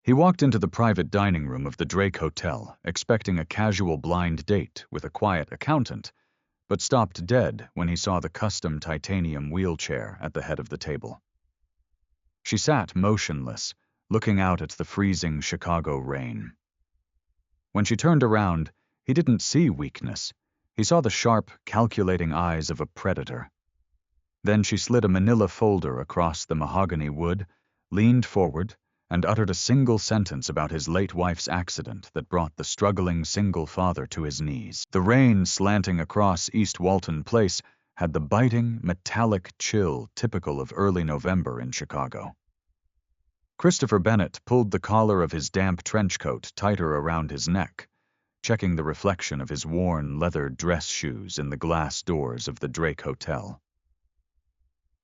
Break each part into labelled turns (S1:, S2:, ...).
S1: He walked into the private dining room of the Drake Hotel, expecting a casual blind date with a quiet accountant, but stopped dead when he saw the custom titanium wheelchair at the head of the table. She sat motionless, looking out at the freezing Chicago rain. When she turned around, he didn't see weakness. He saw the sharp, calculating eyes of a predator. Then she slid a manila folder across the mahogany wood, leaned forward, and uttered a single sentence about his late wife's accident that brought the struggling single father to his knees. The rain slanting across East Walton Place had the biting, metallic chill typical of early November in Chicago. Christopher Bennett pulled the collar of his damp trench coat tighter around his neck, checking the reflection of his worn leather dress shoes in the glass doors of the Drake Hotel.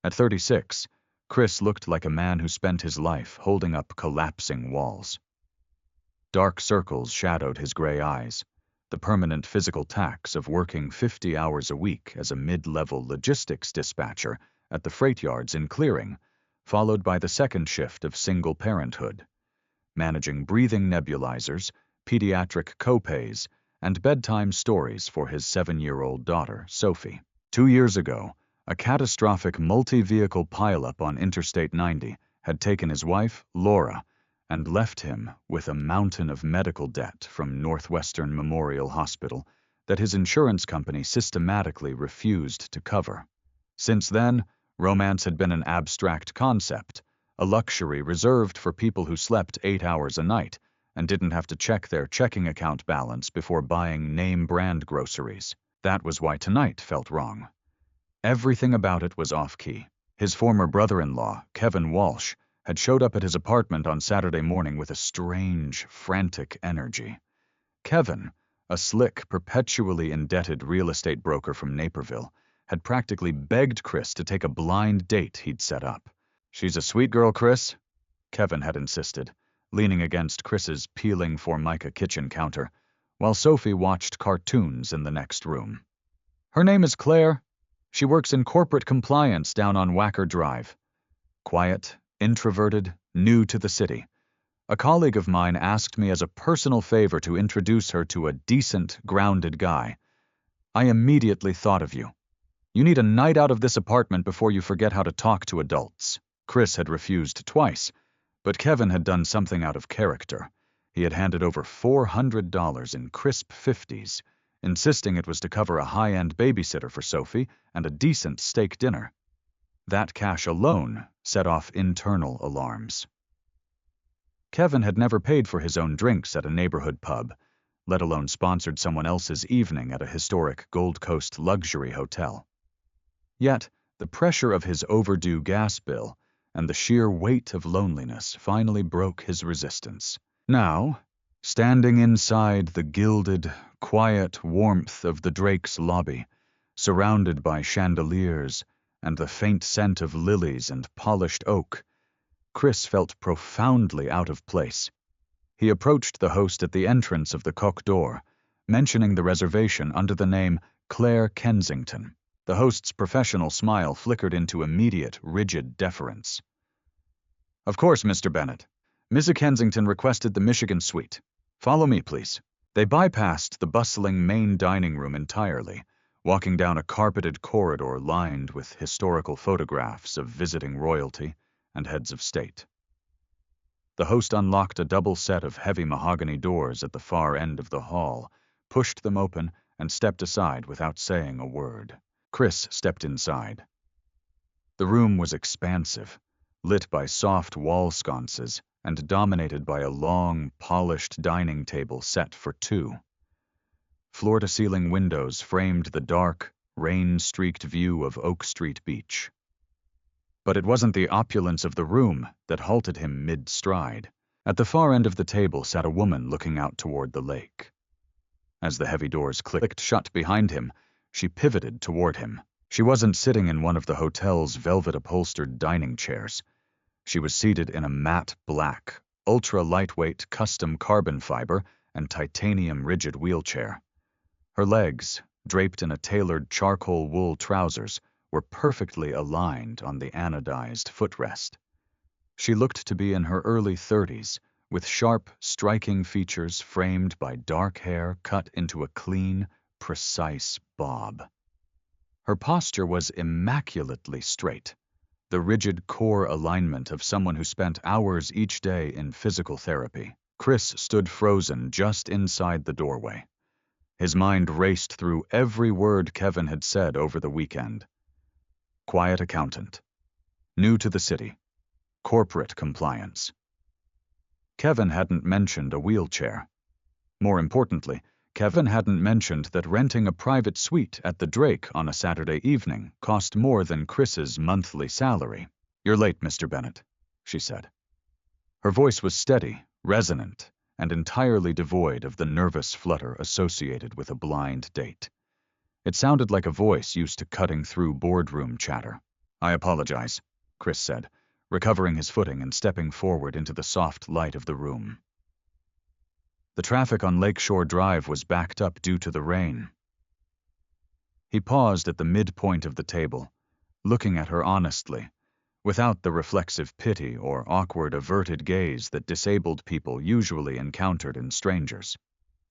S1: At 36, Chris looked like a man who spent his life holding up collapsing walls. Dark circles shadowed his gray eyes, the permanent physical tax of working 50 hours a week as a mid-level logistics dispatcher at the freight yards in Clearing, followed by the second shift of single parenthood, managing breathing nebulizers, pediatric copays, and bedtime stories for his 7-year-old daughter, Sophie. 2 years ago, a catastrophic multi-vehicle pileup on Interstate 90 had taken his wife, Laura, and left him with a mountain of medical debt from Northwestern Memorial Hospital that his insurance company systematically refused to cover. Since then, romance had been an abstract concept, a luxury reserved for people who slept 8 hours a night and didn't have to check their checking account balance before buying name-brand groceries. That was why tonight felt wrong. Everything about it was off-key. His former brother-in-law, Kevin Walsh, had showed up at his apartment on Saturday morning with a strange, frantic energy. Kevin, a slick, perpetually indebted real estate broker from Naperville, had practically begged Chris to take a blind date he'd set up. "She's a sweet girl, Chris," Kevin had insisted, leaning against Chris's peeling Formica kitchen counter, while Sophie watched cartoons in the next room. "Her name is Claire. She works in corporate compliance down on Wacker Drive. Quiet, introverted, new to the city. A colleague of mine asked me as a personal favor to introduce her to a decent, grounded guy. I immediately thought of you. You need a night out of this apartment before you forget how to talk to adults." Chris had refused twice, but Kevin had done something out of character. He had handed over $400 in crisp 50s, insisting it was to cover a high-end babysitter for Sophie and a decent steak dinner. That cash alone set off internal alarms. Kevin had never paid for his own drinks at a neighborhood pub, let alone sponsored someone else's evening at a historic Gold Coast luxury hotel. Yet, the pressure of his overdue gas bill and the sheer weight of loneliness finally broke his resistance. Now, standing inside the gilded, quiet warmth of the Drake's lobby, surrounded by chandeliers and the faint scent of lilies and polished oak, Chris felt profoundly out of place. He approached the host at the entrance of the Coq d'Or, mentioning the reservation under the name Claire Kensington. The host's professional smile flickered into immediate, rigid deference. "Of course, Mr. Bennett. Mrs. Kensington requested the Michigan suite. Follow me, please." They bypassed the bustling main dining room entirely, walking down a carpeted corridor lined with historical photographs of visiting royalty and heads of state. The host unlocked a double set of heavy mahogany doors at the far end of the hall, pushed them open, and stepped aside without saying a word. Chris stepped inside. The room was expansive, lit by soft wall sconces and dominated by a long, polished dining table set for two. Floor-to-ceiling windows framed the dark, rain-streaked view of Oak Street Beach. But it wasn't the opulence of the room that halted him mid-stride. At the far end of the table sat a woman looking out toward the lake. As the heavy doors clicked shut behind him, she pivoted toward him. She wasn't sitting in one of the hotel's velvet-upholstered dining chairs. She was seated in a matte black, ultra-lightweight custom carbon fiber and titanium rigid wheelchair. Her legs, draped in a tailored charcoal wool trousers, were perfectly aligned on the anodized footrest. She looked to be in her early 30s, with sharp, striking features framed by dark hair cut into a clean, precise bob. Her posture was immaculately straight, the rigid core alignment of someone who spent hours each day in physical therapy. Chris stood frozen just inside the doorway. His mind raced through every word Kevin had said over the weekend. Quiet accountant. New to the city. Corporate compliance. Kevin hadn't mentioned a wheelchair. More importantly, Kevin hadn't mentioned that renting a private suite at the Drake on a Saturday evening cost more than Chris's monthly salary. "You're late, Mr. Bennett," she said. Her voice was steady, resonant, and entirely devoid of the nervous flutter associated with a blind date. It sounded like a voice used to cutting through boardroom chatter. "I apologize," Chris said, recovering his footing and stepping forward into the soft light of the room. The traffic on Lakeshore Drive was backed up due to the rain. He paused at the midpoint of the table, looking at her honestly, without the reflexive pity or awkward averted gaze that disabled people usually encountered in strangers.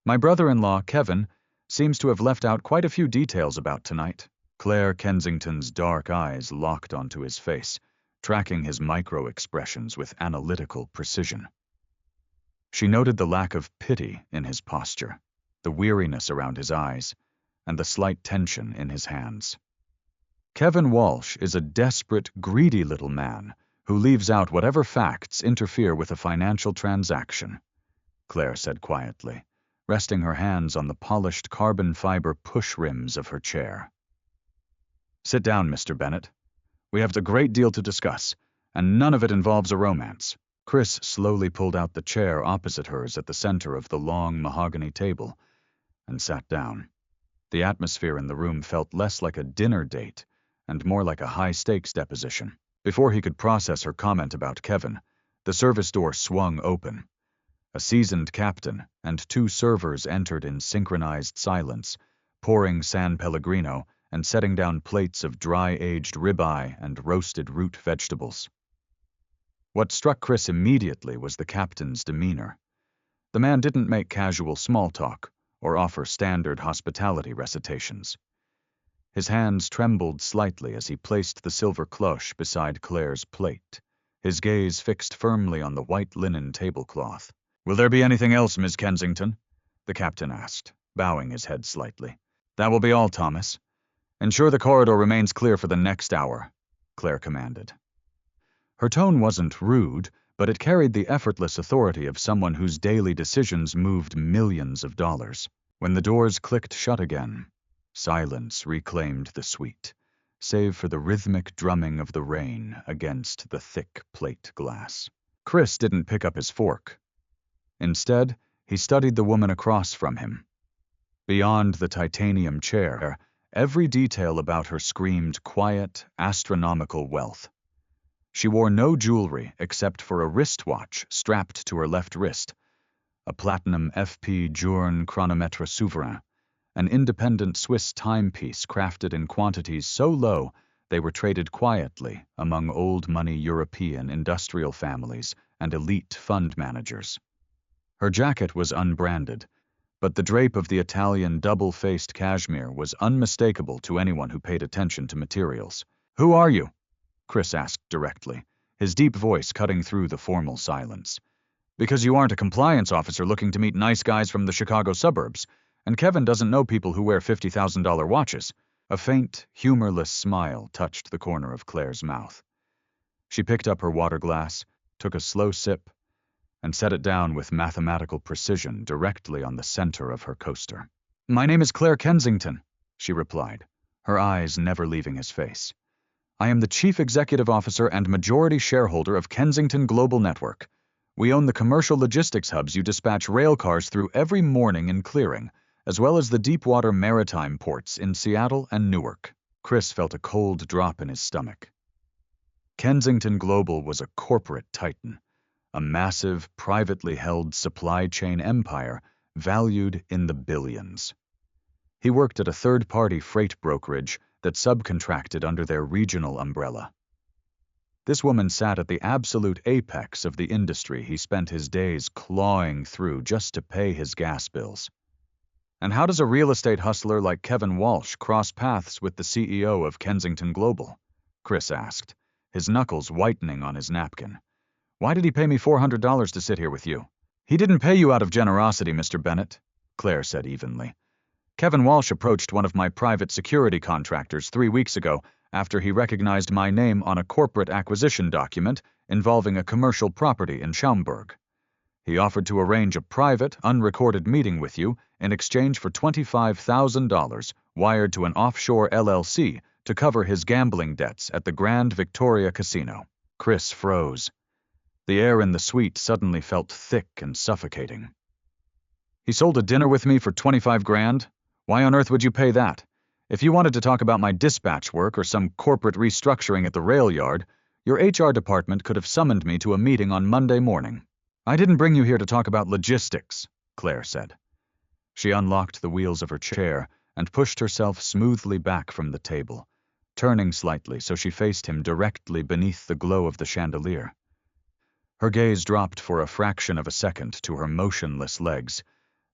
S1: "My brother-in-law, Kevin, seems to have left out quite a few details about tonight." Claire Kensington's dark eyes locked onto his face, tracking his micro-expressions with analytical precision. She noted the lack of pity in his posture, the weariness around his eyes, and the slight tension in his hands. "Kevin Walsh is a desperate, greedy little man who leaves out whatever facts interfere with a financial transaction," Claire said quietly, resting her hands on the polished carbon fiber push rims of her chair. "Sit down, Mr. Bennett. We have a great deal to discuss, and none of it involves a romance." Chris slowly pulled out the chair opposite hers at the center of the long mahogany table and sat down. The atmosphere in the room felt less like a dinner date and more like a high-stakes deposition. Before he could process her comment about Kevin, the service door swung open. A seasoned captain and two servers entered in synchronized silence, pouring San Pellegrino and setting down plates of dry-aged ribeye and roasted root vegetables. What struck Chris immediately was the captain's demeanor. The man didn't make casual small talk or offer standard hospitality recitations. His hands trembled slightly as he placed the silver cloche beside Claire's plate, his gaze fixed firmly on the white linen tablecloth. "Will there be anything else, Miss Kensington?" the captain asked, bowing his head slightly. "That will be all, Thomas. Ensure the corridor remains clear for the next hour," Claire commanded. Her tone wasn't rude, but it carried the effortless authority of someone whose daily decisions moved millions of dollars. When the doors clicked shut again, silence reclaimed the suite, save for the rhythmic drumming of the rain against the thick plate glass. Chris didn't pick up his fork. Instead, he studied the woman across from him. Beyond the titanium chair, every detail about her screamed quiet, astronomical wealth. She wore no jewelry except for a wristwatch strapped to her left wrist, a platinum FP Journe chronometre souverain, an independent Swiss timepiece crafted in quantities so low they were traded quietly among old-money European industrial families and elite fund managers. Her jacket was unbranded, but the drape of the Italian double-faced cashmere was unmistakable to anyone who paid attention to materials. "Who are you?" Chris asked directly, his deep voice cutting through the formal silence. "Because you aren't a compliance officer looking to meet nice guys from the Chicago suburbs, and Kevin doesn't know people who wear $50,000 watches." A faint, humorless smile touched the corner of Claire's mouth. She picked up her water glass, took a slow sip, and set it down with mathematical precision directly on the center of her coaster. "My name is Claire Kensington," she replied, her eyes never leaving his face. "I am the Chief Executive Officer and majority shareholder of Kensington Global Network. We own the commercial logistics hubs you dispatch rail cars through every morning in Clearing, as well as the deepwater maritime ports in Seattle and Newark." Chris felt a cold drop in his stomach. Kensington Global was a corporate titan, a massive, privately held supply chain empire valued in the billions. He worked at a third-party freight brokerage that subcontracted under their regional umbrella. This woman sat at the absolute apex of the industry he spent his days clawing through just to pay his gas bills. And how does a real estate hustler like Kevin Walsh cross paths with the CEO of Kensington Global? Chris asked, his knuckles whitening on his napkin. Why did he pay me $400 to sit here with you? He didn't pay you out of generosity, Mr. Bennett, Claire said evenly. Kevin Walsh approached one of my private security contractors 3 weeks ago after he recognized my name on a corporate acquisition document involving a commercial property in Schaumburg. He offered to arrange a private, unrecorded meeting with you in exchange for $25,000 wired to an offshore LLC to cover his gambling debts at the Grand Victoria Casino. Chris froze. The air in the suite suddenly felt thick and suffocating. He sold a dinner with me for 25 grand? Why on earth would you pay that? If you wanted to talk about my dispatch work or some corporate restructuring at the rail yard, your HR department could have summoned me to a meeting on Monday morning. I didn't bring you here to talk about logistics, Claire said. She unlocked the wheels of her chair and pushed herself smoothly back from the table, turning slightly so she faced him directly beneath the glow of the chandelier. Her gaze dropped for a fraction of a second to her motionless legs,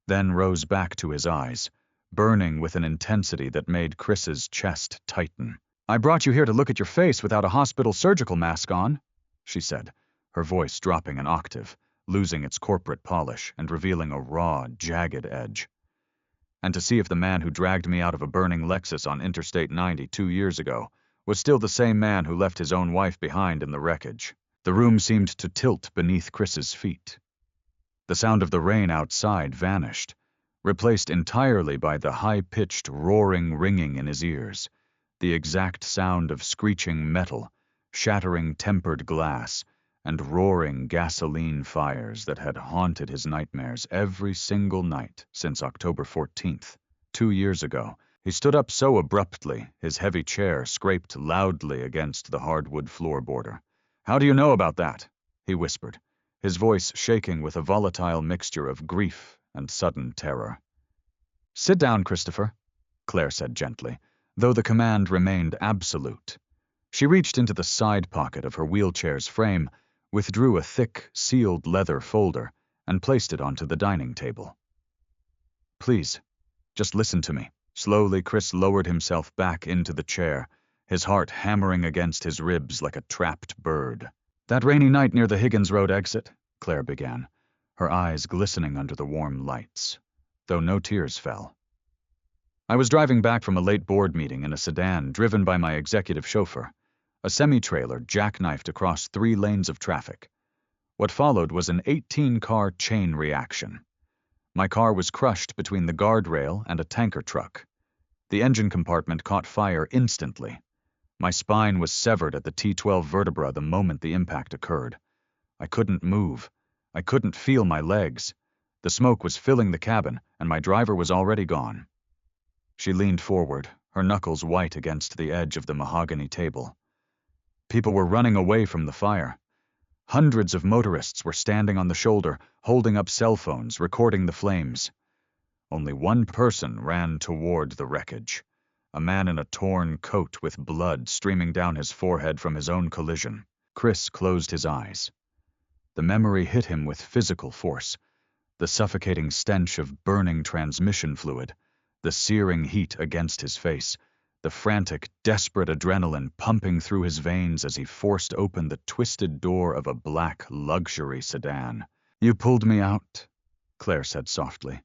S1: then rose back to his eyes, burning with an intensity that made Chris's chest tighten. I brought you here to look at your face without a hospital surgical mask on, she said, her voice dropping an octave, losing its corporate polish and revealing a raw, jagged edge. And to see if the man who dragged me out of a burning Lexus on Interstate 90 2 years ago was still the same man who left his own wife behind in the wreckage. The room seemed to tilt beneath Chris's feet. The sound of the rain outside vanished, replaced entirely by the high-pitched, roaring ringing in his ears, the exact sound of screeching metal, shattering tempered glass, and roaring gasoline fires that had haunted his nightmares every single night since October 14th, 2 years ago. He stood up so abruptly, his heavy chair scraped loudly against the hardwood floorboarder. How do you know about that? He whispered, his voice shaking with a volatile mixture of grief and sudden terror. Sit down, Christopher, Claire said gently, though the command remained absolute. She reached into the side pocket of her wheelchair's frame, withdrew a thick, sealed leather folder, and placed it onto the dining table. Please, just listen to me. Slowly, Chris lowered himself back into the chair, his heart hammering against his ribs like a trapped bird. That rainy night near the Higgins Road exit, Claire began, her eyes glistening under the warm lights, though no tears fell. I was driving back from a late board meeting in a sedan driven by my executive chauffeur. A semi-trailer jackknifed across 3 lanes of traffic. What followed was an 18-car chain reaction. My car was crushed between the guardrail and a tanker truck. The engine compartment caught fire instantly. My spine was severed at the T12 vertebra the moment the impact occurred. I couldn't move. I couldn't feel my legs. The smoke was filling the cabin, and my driver was already gone. She leaned forward, her knuckles white against the edge of the mahogany table. People were running away from the fire. Hundreds of motorists were standing on the shoulder, holding up cell phones, recording the flames. Only one person ran toward the wreckage, a man in a torn coat with blood streaming down his forehead from his own collision. Chris closed his eyes. The memory hit him with physical force, the suffocating stench of burning transmission fluid, the searing heat against his face, the frantic, desperate adrenaline pumping through his veins as he forced open the twisted door of a black luxury sedan. You pulled me out, Claire said softly.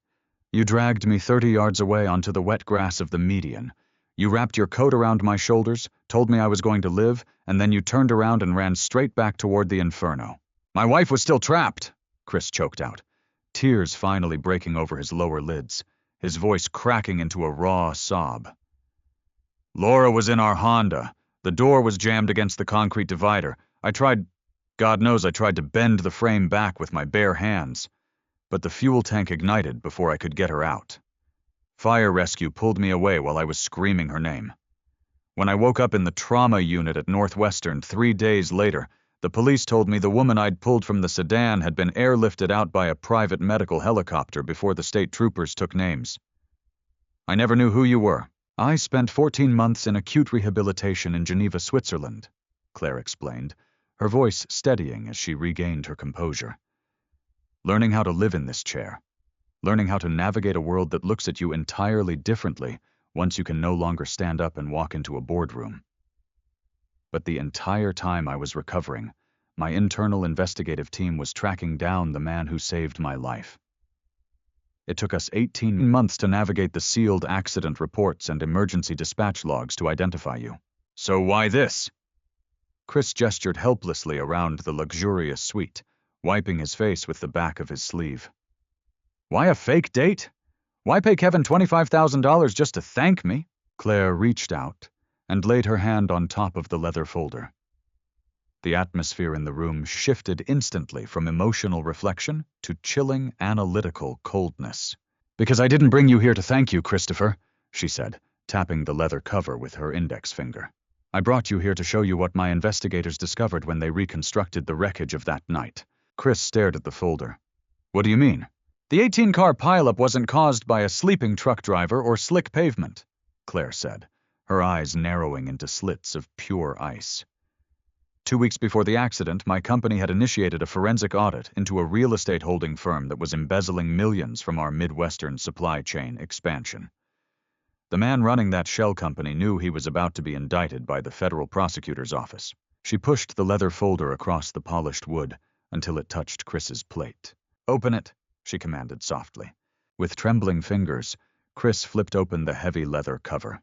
S1: You dragged me 30 yards away onto the wet grass of the median. You wrapped your coat around my shoulders, told me I was going to live, and then you turned around and ran straight back toward the inferno. My wife was still trapped, Chris choked out, tears finally breaking over his lower lids, his voice cracking into a raw sob. Laura was in our Honda. The door was jammed against the concrete divider. God knows I tried to bend the frame back with my bare hands. But the fuel tank ignited before I could get her out. Fire rescue pulled me away while I was screaming her name. When I woke up in the trauma unit at Northwestern 3 days later, the police told me the woman I'd pulled from the sedan had been airlifted out by a private medical helicopter before the state troopers took names. I never knew who you were. I spent 14 months in acute rehabilitation in Geneva, Switzerland, Claire explained, her voice steadying as she regained her composure. Learning how to live in this chair. Learning how to navigate a world that looks at you entirely differently once you can no longer stand up and walk into a boardroom. But the entire time I was recovering, my internal investigative team was tracking down the man who saved my life. It took us 18 months to navigate the sealed accident reports and emergency dispatch logs to identify you. So why this? Chris gestured helplessly around the luxurious suite, wiping his face with the back of his sleeve. Why a fake date? Why pay Kevin $25,000 just to thank me? Claire reached out and laid her hand on top of the leather folder. The atmosphere in the room shifted instantly from emotional reflection to chilling, analytical coldness. Because I didn't bring you here to thank you, Christopher, she said, tapping the leather cover with her index finger. I brought you here to show you what my investigators discovered when they reconstructed the wreckage of that night. Chris stared at the folder. What do you mean? The 18-car pileup wasn't caused by a sleeping truck driver or slick pavement, Claire said, her eyes narrowing into slits of pure ice. 2 weeks before the accident, my company had initiated a forensic audit into a real estate holding firm that was embezzling millions from our Midwestern supply chain expansion. The man running that shell company knew he was about to be indicted by the federal prosecutor's office. She pushed the leather folder across the polished wood until it touched Chris's plate. Open it, she commanded softly. With trembling fingers, Chris flipped open the heavy leather cover.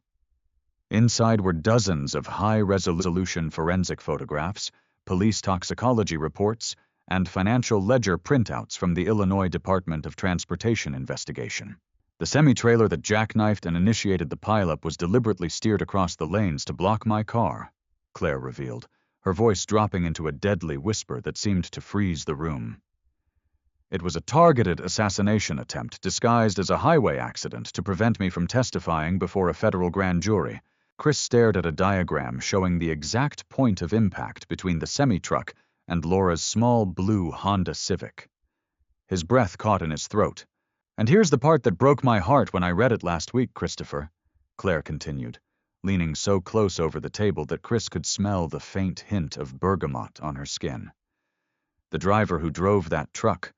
S1: Inside were dozens of high-resolution forensic photographs, police toxicology reports, and financial ledger printouts from the Illinois Department of Transportation investigation. The semi-trailer that jackknifed and initiated the pileup was deliberately steered across the lanes to block my car, Claire revealed, her voice dropping into a deadly whisper that seemed to freeze the room. It was a targeted assassination attempt disguised as a highway accident to prevent me from testifying before a federal grand jury. Chris stared at a diagram showing the exact point of impact between the semi-truck and Laura's small blue Honda Civic. His breath caught in his throat. And here's the part that broke my heart when I read it last week, Christopher, Claire continued, leaning so close over the table that Chris could smell the faint hint of bergamot on her skin. The driver who drove that truck,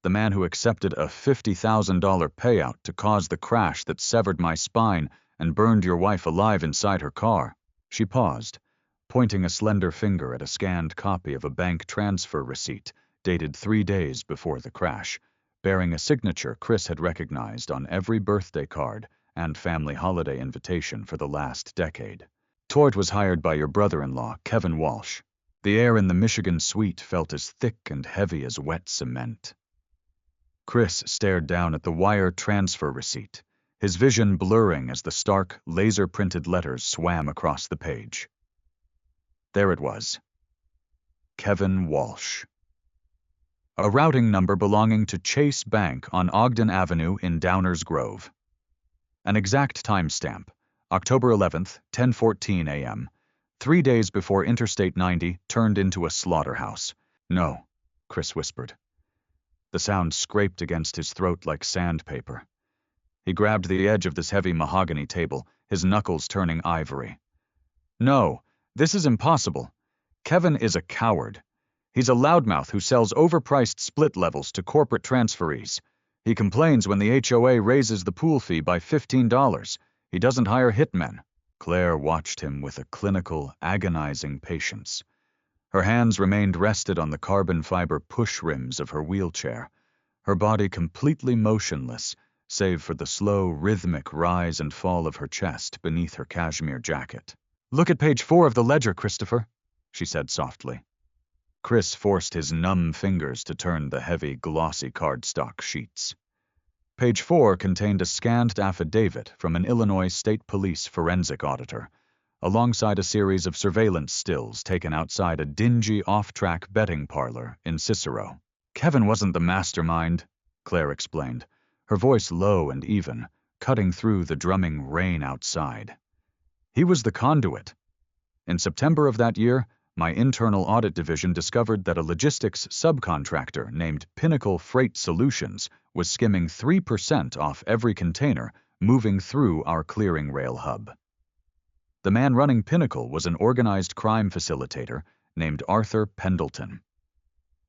S1: the man who accepted a $50,000 payout to cause the crash that severed my spine and burned your wife alive inside her car. She paused, pointing a slender finger at a scanned copy of a bank transfer receipt dated 3 days before the crash, bearing a signature Chris had recognized on every birthday card and family holiday invitation for the last decade. Tort was hired by your brother-in-law, Kevin Walsh. The air in the Michigan suite felt as thick and heavy as wet cement. Chris stared down at the wire transfer receipt, his vision blurring as the stark, laser-printed letters swam across the page. There it was. Kevin Walsh. A routing number belonging to Chase Bank on Ogden Avenue in Downers Grove. An exact timestamp, October 11th, 10:14 a.m., 3 days before Interstate 90 turned into a slaughterhouse. No, Chris whispered. The sound scraped against his throat like sandpaper. He grabbed the edge of this heavy mahogany table, his knuckles turning ivory. No, this is impossible. Kevin is a coward. He's a loudmouth who sells overpriced split levels to corporate transferees. He complains when the HOA raises the pool fee by $15. He doesn't hire hitmen. Claire watched him with a clinical, agonizing patience. Her hands remained rested on the carbon fiber push rims of her wheelchair, her body completely motionless, save for the slow, rhythmic rise and fall of her chest beneath her cashmere jacket. Look at page 4 of the ledger, Christopher, she said softly. Chris forced his numb fingers to turn the heavy, glossy cardstock sheets. Page 4 contained a scanned affidavit from an Illinois State Police forensic auditor, alongside a series of surveillance stills taken outside a dingy off-track betting parlor in Cicero. Kevin wasn't the mastermind, Claire explained, her voice low and even, cutting through the drumming rain outside. He was the conduit. In September of that year, my internal audit division discovered that a logistics subcontractor named Pinnacle Freight Solutions was skimming 3% off every container moving through our clearing rail hub. The man running Pinnacle was an organized crime facilitator named Arthur Pendleton.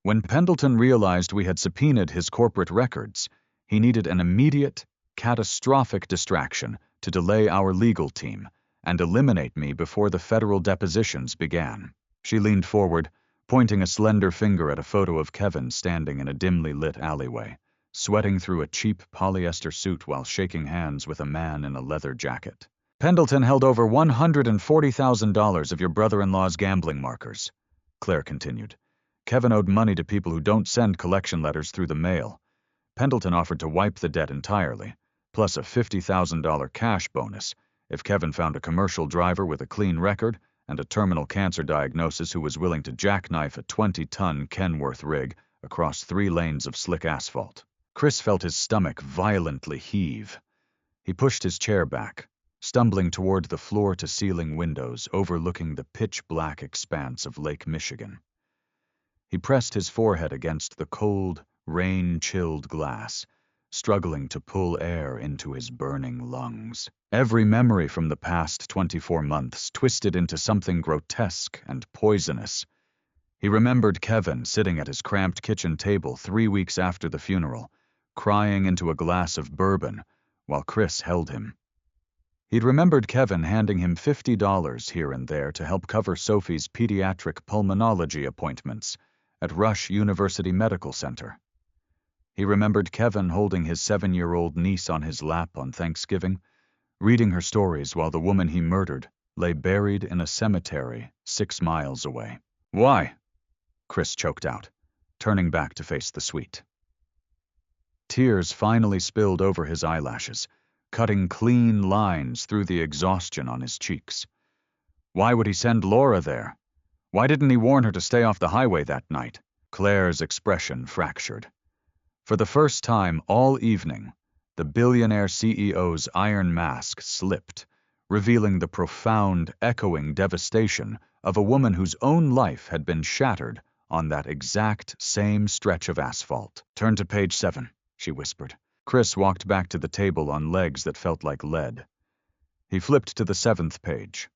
S1: When Pendleton realized we had subpoenaed his corporate records, he needed an immediate, catastrophic distraction to delay our legal team and eliminate me before the federal depositions began. She leaned forward, pointing a slender finger at a photo of Kevin standing in a dimly lit alleyway, sweating through a cheap polyester suit while shaking hands with a man in a leather jacket. Pendleton held over $140,000 of your brother-in-law's gambling markers, Claire continued. Kevin owed money to people who don't send collection letters through the mail. Pendleton offered to wipe the debt entirely, plus a $50,000 cash bonus if Kevin found a commercial driver with a clean record and a terminal cancer diagnosis who was willing to jackknife a 20-ton Kenworth rig across 3 lanes of slick asphalt. Chris felt his stomach violently heave. He pushed his chair back, stumbling toward the floor-to-ceiling windows overlooking the pitch-black expanse of Lake Michigan. He pressed his forehead against the cold, rain-chilled glass, struggling to pull air into his burning lungs. Every memory from the past 24 months twisted into something grotesque and poisonous. He remembered Kevin sitting at his cramped kitchen table 3 weeks after the funeral, crying into a glass of bourbon while Chris held him. He'd remembered Kevin handing him $50 here and there to help cover Sophie's pediatric pulmonology appointments at Rush University Medical Center. He remembered Kevin holding his 7-year-old niece on his lap on Thanksgiving, reading her stories while the woman he murdered lay buried in a cemetery 6 miles away. "Why?" Chris choked out, turning back to face the suite. Tears finally spilled over his eyelashes, cutting clean lines through the exhaustion on his cheeks. Why would he send Laura there? Why didn't he warn her to stay off the highway that night? Claire's expression fractured. For the first time all evening, the billionaire CEO's iron mask slipped, revealing the profound, echoing devastation of a woman whose own life had been shattered on that exact same stretch of asphalt. "Turn to page 7, she whispered. Chris walked back to the table on legs that felt like lead. He flipped to the 7th page.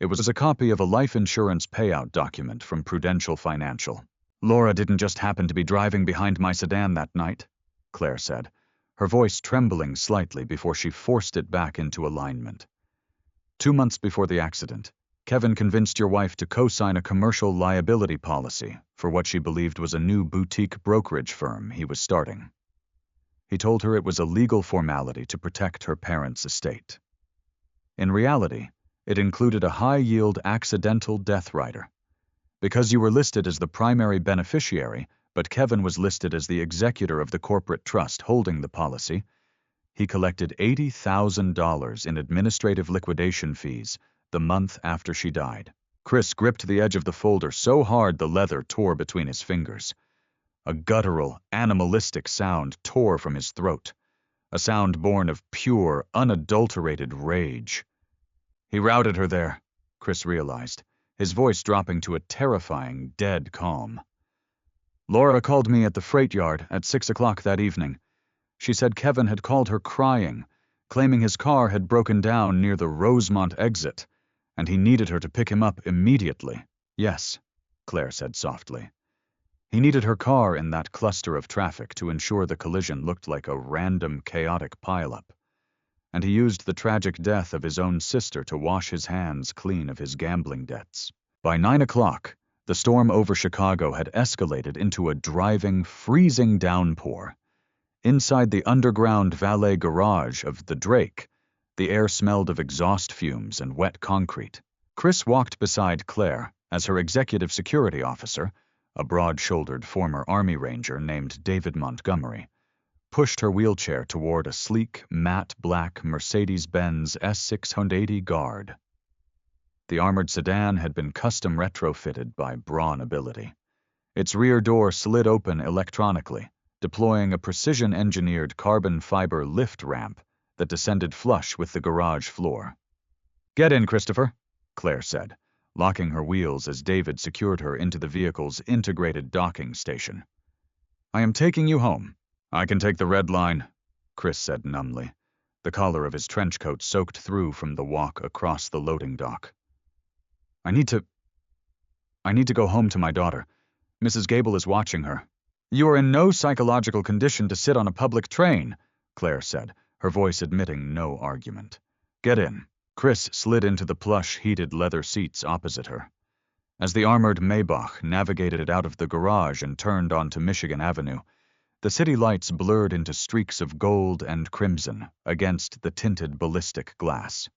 S1: It was a copy of a life insurance payout document from Prudential Financial. "Laura didn't just happen to be driving behind my sedan that night," Claire said, her voice trembling slightly before she forced it back into alignment. "2 months before the accident, Kevin convinced your wife to co-sign a commercial liability policy for what she believed was a new boutique brokerage firm he was starting. He told her it was a legal formality to protect her parents' estate. In reality, it included a high-yield accidental death rider. Because you were listed as the primary beneficiary, but Kevin was listed as the executor of the corporate trust holding the policy, he collected $80,000 in administrative liquidation fees the month after she died." Chris gripped the edge of the folder so hard the leather tore between his fingers. A guttural, animalistic sound tore from his throat, a sound born of pure, unadulterated rage. "He routed her there," Chris realized, his voice dropping to a terrifying, dead calm. "Laura called me at the freight yard at 6 o'clock that evening. She said Kevin had called her crying, claiming his car had broken down near the Rosemont exit, and he needed her to pick him up immediately." "Yes," Claire said softly. "He needed her car in that cluster of traffic to ensure the collision looked like a random, chaotic pileup. And he used the tragic death of his own sister to wash his hands clean of his gambling debts." By 9 o'clock, the storm over Chicago had escalated into a driving, freezing downpour. Inside the underground valet garage of the Drake, the air smelled of exhaust fumes and wet concrete. Chris walked beside Claire as her executive security officer, a broad-shouldered former Army Ranger named David Montgomery, pushed her wheelchair toward a sleek, matte black Mercedes-Benz S680 Guard. The armored sedan had been custom retrofitted by Braun Ability. Its rear door slid open electronically, deploying a precision-engineered carbon fiber lift ramp that descended flush with the garage floor. "Get in, Christopher," Claire said, locking her wheels as David secured her into the vehicle's integrated docking station. "I am taking you home." "I can take the red line," Chris said numbly, the collar of his trench coat soaked through from the walk across the loading dock. "I need to..." I need to go home to my daughter. Mrs. Gable is watching her. You are in no psychological condition to sit on a public train, Claire said, her voice admitting no argument. Get in. Chris slid into the plush, heated leather seats opposite her. As the armored Maybach navigated out of the garage and turned onto Michigan Avenue, the city lights blurred into streaks of gold and crimson against the tinted ballistic glass.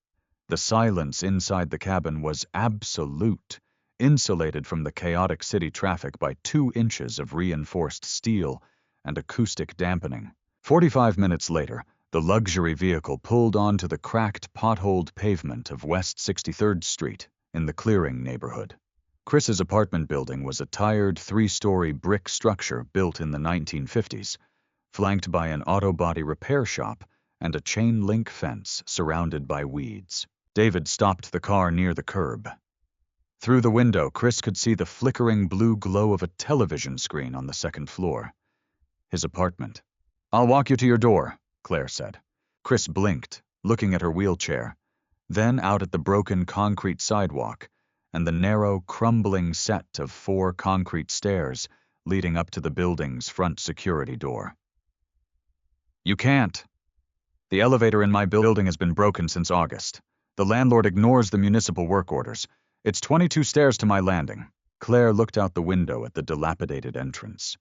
S1: The silence inside the cabin was absolute, insulated from the chaotic city traffic by 2 inches of reinforced steel and acoustic dampening. 45 minutes later, the luxury vehicle pulled onto the cracked, potholed pavement of West 63rd Street in the Clearing neighborhood. Chris's apartment building was a tired 3-story brick structure built in the 1950s, flanked by an auto body repair shop and a chain-link fence surrounded by weeds. David stopped the car near the curb. Through the window, Chris could see the flickering blue glow of a television screen on the 2nd floor. His apartment. I'll walk you to your door, Claire said. Chris blinked, looking at her wheelchair, then out at the broken concrete sidewalk and the narrow, crumbling set of 4 concrete stairs leading up to the building's front security door. You can't. The elevator in my building has been broken since August. The landlord ignores the municipal work orders. It's 22 stairs to my landing. Claire looked out the window at the dilapidated entrance.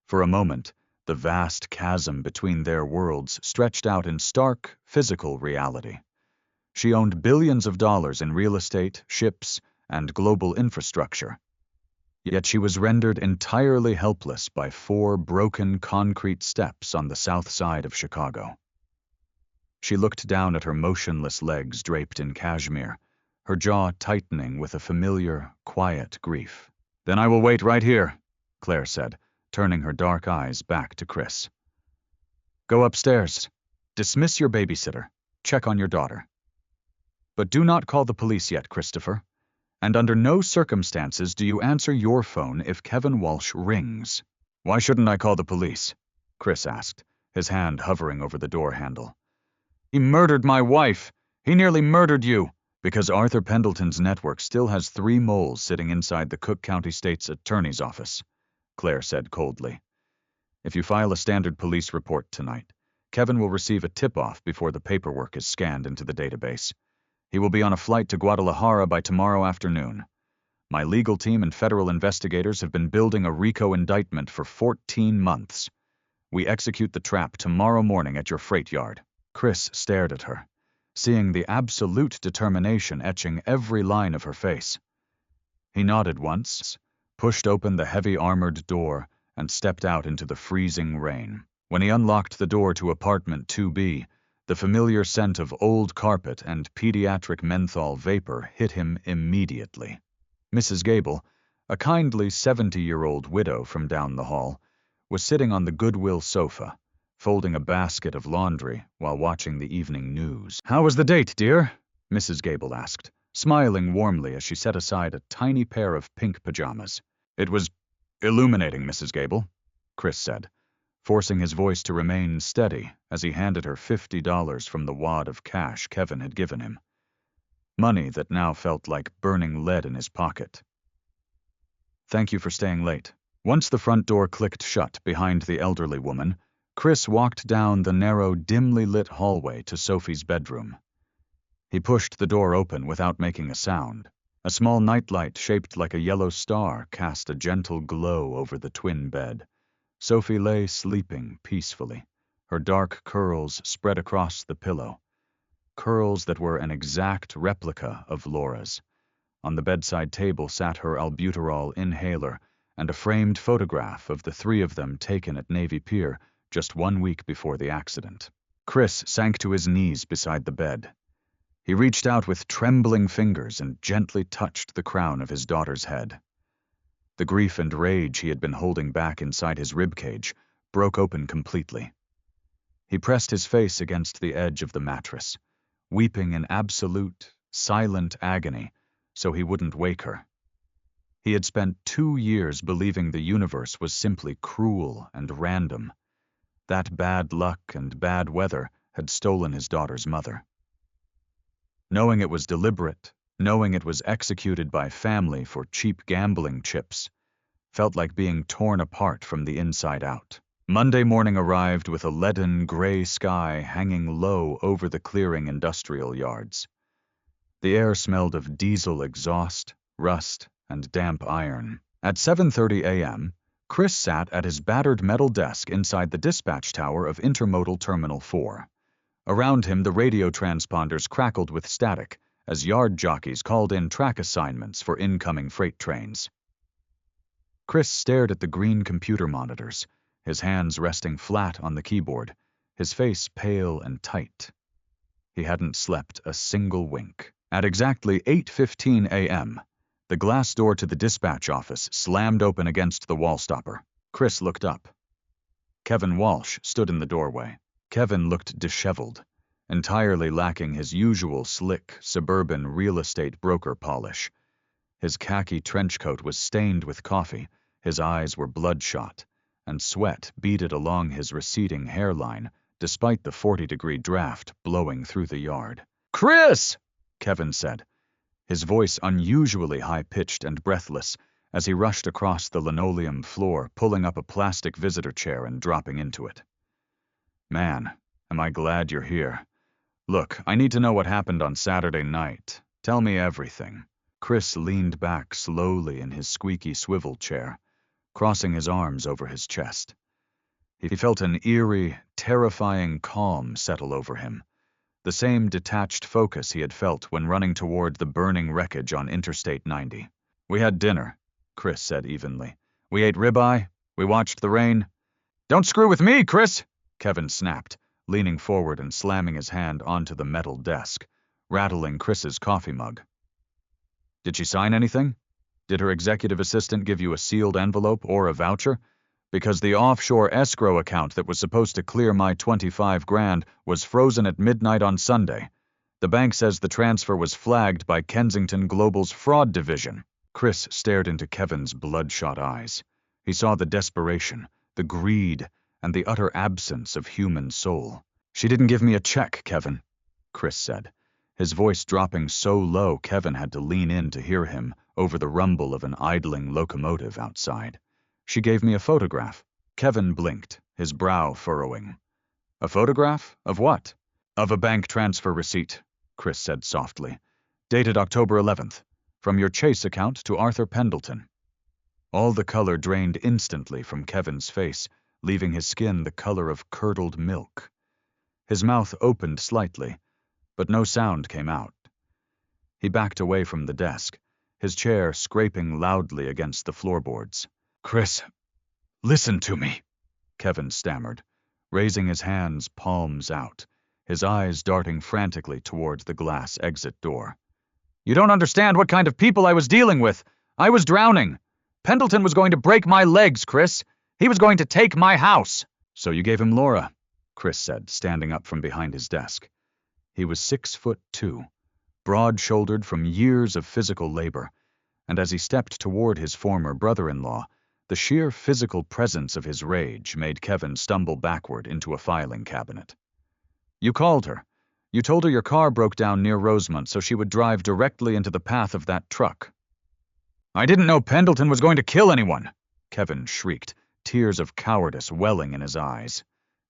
S1: For a moment, the vast chasm between their worlds stretched out in stark, physical reality. She owned billions of dollars in real estate, ships, and global infrastructure. Yet she was rendered entirely helpless by 4 broken concrete steps on the south side of Chicago. She looked down at her motionless legs draped in cashmere, her jaw tightening with a familiar, quiet grief. Then I will wait right here, Claire said, turning her dark eyes back to Chris. Go upstairs. Dismiss your babysitter. Check on your daughter. But do not call the police yet, Christopher. And under no circumstances do you answer your phone if Kevin Walsh rings. Why shouldn't I call the police? Chris asked, his hand hovering over the door handle. He murdered my wife. He nearly murdered you. Because Arthur Pendleton's network still has 3 moles sitting inside the Cook County State's attorney's office, Claire said coldly. If you file a standard police report tonight, Kevin will receive a tip-off before the paperwork is scanned into the database. He will be on a flight to Guadalajara by tomorrow afternoon. My legal team and federal investigators have been building a RICO indictment for 14 months. We execute the trap tomorrow morning at your freight yard. Chris stared at her, seeing the absolute determination etching every line of her face. He nodded once, pushed open the heavy armored door, and stepped out into the freezing rain. When he unlocked the door to apartment 2B, the familiar scent of old carpet and pediatric menthol vapor hit him immediately. Mrs. Gable, a kindly 70-year-old widow from down the hall, was sitting on the Goodwill sofa, folding a basket of laundry while watching the evening news. How was the date, dear? Mrs. Gable asked, smiling warmly as she set aside a tiny pair of pink pajamas. It was illuminating, Mrs. Gable, Chris said, forcing his voice to remain steady as he handed her $50 from the wad of cash Kevin had given him. Money that now felt like burning lead in his pocket. Thank you for staying late. Once the front door clicked shut behind the elderly woman, Chris walked down the narrow, dimly lit hallway to Sophie's bedroom. He pushed the door open without making a sound. A small nightlight shaped like a yellow star cast a gentle glow over the twin bed. Sophie lay sleeping peacefully, her dark curls spread across the pillow, curls that were an exact replica of Laura's. On the bedside table sat her albuterol inhaler and a framed photograph of the 3 of them taken at Navy Pier just 1 week before the accident. Chris sank to his knees beside the bed. He reached out with trembling fingers and gently touched the crown of his daughter's head. The grief and rage he had been holding back inside his ribcage broke open completely. He pressed his face against the edge of the mattress, weeping in absolute, silent agony so he wouldn't wake her. He had spent 2 years believing the universe was simply cruel and random, that bad luck and bad weather had stolen his daughter's mother. Knowing it was deliberate, Knowing it was executed by family for cheap gambling chips felt like being torn apart from the inside out. Monday morning arrived with a leaden gray sky hanging low over the clearing industrial yards. The air smelled of diesel exhaust, rust, and damp iron. At 7:30 a.m., Chris sat at his battered metal desk inside the dispatch tower of Intermodal Terminal 4. Around him, the radio transponders crackled with static as yard jockeys called in track assignments for incoming freight trains. Chris stared at the green computer monitors, his hands resting flat on the keyboard, his face pale and tight. He hadn't slept a single wink. At exactly 8:15 a.m., the glass door to the dispatch office slammed open against the wall stopper. Chris looked up. Kevin Walsh stood in the doorway. Kevin looked disheveled, entirely lacking his usual slick, suburban real estate broker polish. His khaki trench coat was stained with coffee, his eyes were bloodshot, and sweat beaded along his receding hairline, despite the 40-degree draft blowing through the yard. "Chris!" Kevin said, his voice unusually high-pitched and breathless, as he rushed across the linoleum floor, pulling up a plastic visitor chair and dropping into it. "Man, am I glad you're here. Look, I need to know what happened on Saturday night. Tell me everything." Chris leaned back slowly in his squeaky swivel chair, crossing his arms over his chest. He felt an eerie, terrifying calm settle over him, the same detached focus he had felt when running toward the burning wreckage on Interstate 90. "We had dinner," Chris said evenly. "We ate ribeye. We watched the rain." "Don't screw with me, Chris!" Kevin snapped, leaning forward and slamming his hand onto the metal desk, rattling Chris's coffee mug. "Did she sign anything? Did her executive assistant give you a sealed envelope or a voucher? Because the offshore escrow account that was supposed to clear my 25 grand was frozen at midnight on Sunday. The bank says the transfer was flagged by Kensington Global's fraud division." Chris stared into Kevin's bloodshot eyes. He saw the desperation, the greed, and the utter absence of human soul. "She didn't give me a check, Kevin," Chris said, his voice dropping so low Kevin had to lean in to hear him over the rumble of an idling locomotive outside. "She gave me a photograph." Kevin blinked, his brow furrowing. "A photograph? Of what?" "Of a bank transfer receipt," Chris said softly. "Dated October 11th, from your Chase account to Arthur Pendleton." All the color drained instantly from Kevin's face, leaving his skin the color of curdled milk. His mouth opened slightly, but no sound came out. He backed away from the desk, his chair scraping loudly against the floorboards. "Chris, listen to me," Kevin stammered, raising his hands palms out, his eyes darting frantically toward the glass exit door. "You don't understand what kind of people I was dealing with. I was drowning. Pendleton was going to break my legs, Chris. He was going to take my house." "So you gave him Laura," Chris said, standing up from behind his desk. He was 6'2", broad-shouldered from years of physical labor, and as he stepped toward his former brother-in-law, the sheer physical presence of his rage made Kevin stumble backward into a filing cabinet. "You called her. You told her your car broke down near Rosemont so she would drive directly into the path of that truck." "I didn't know Pendleton was going to kill anyone," Kevin shrieked, tears of cowardice welling in his eyes.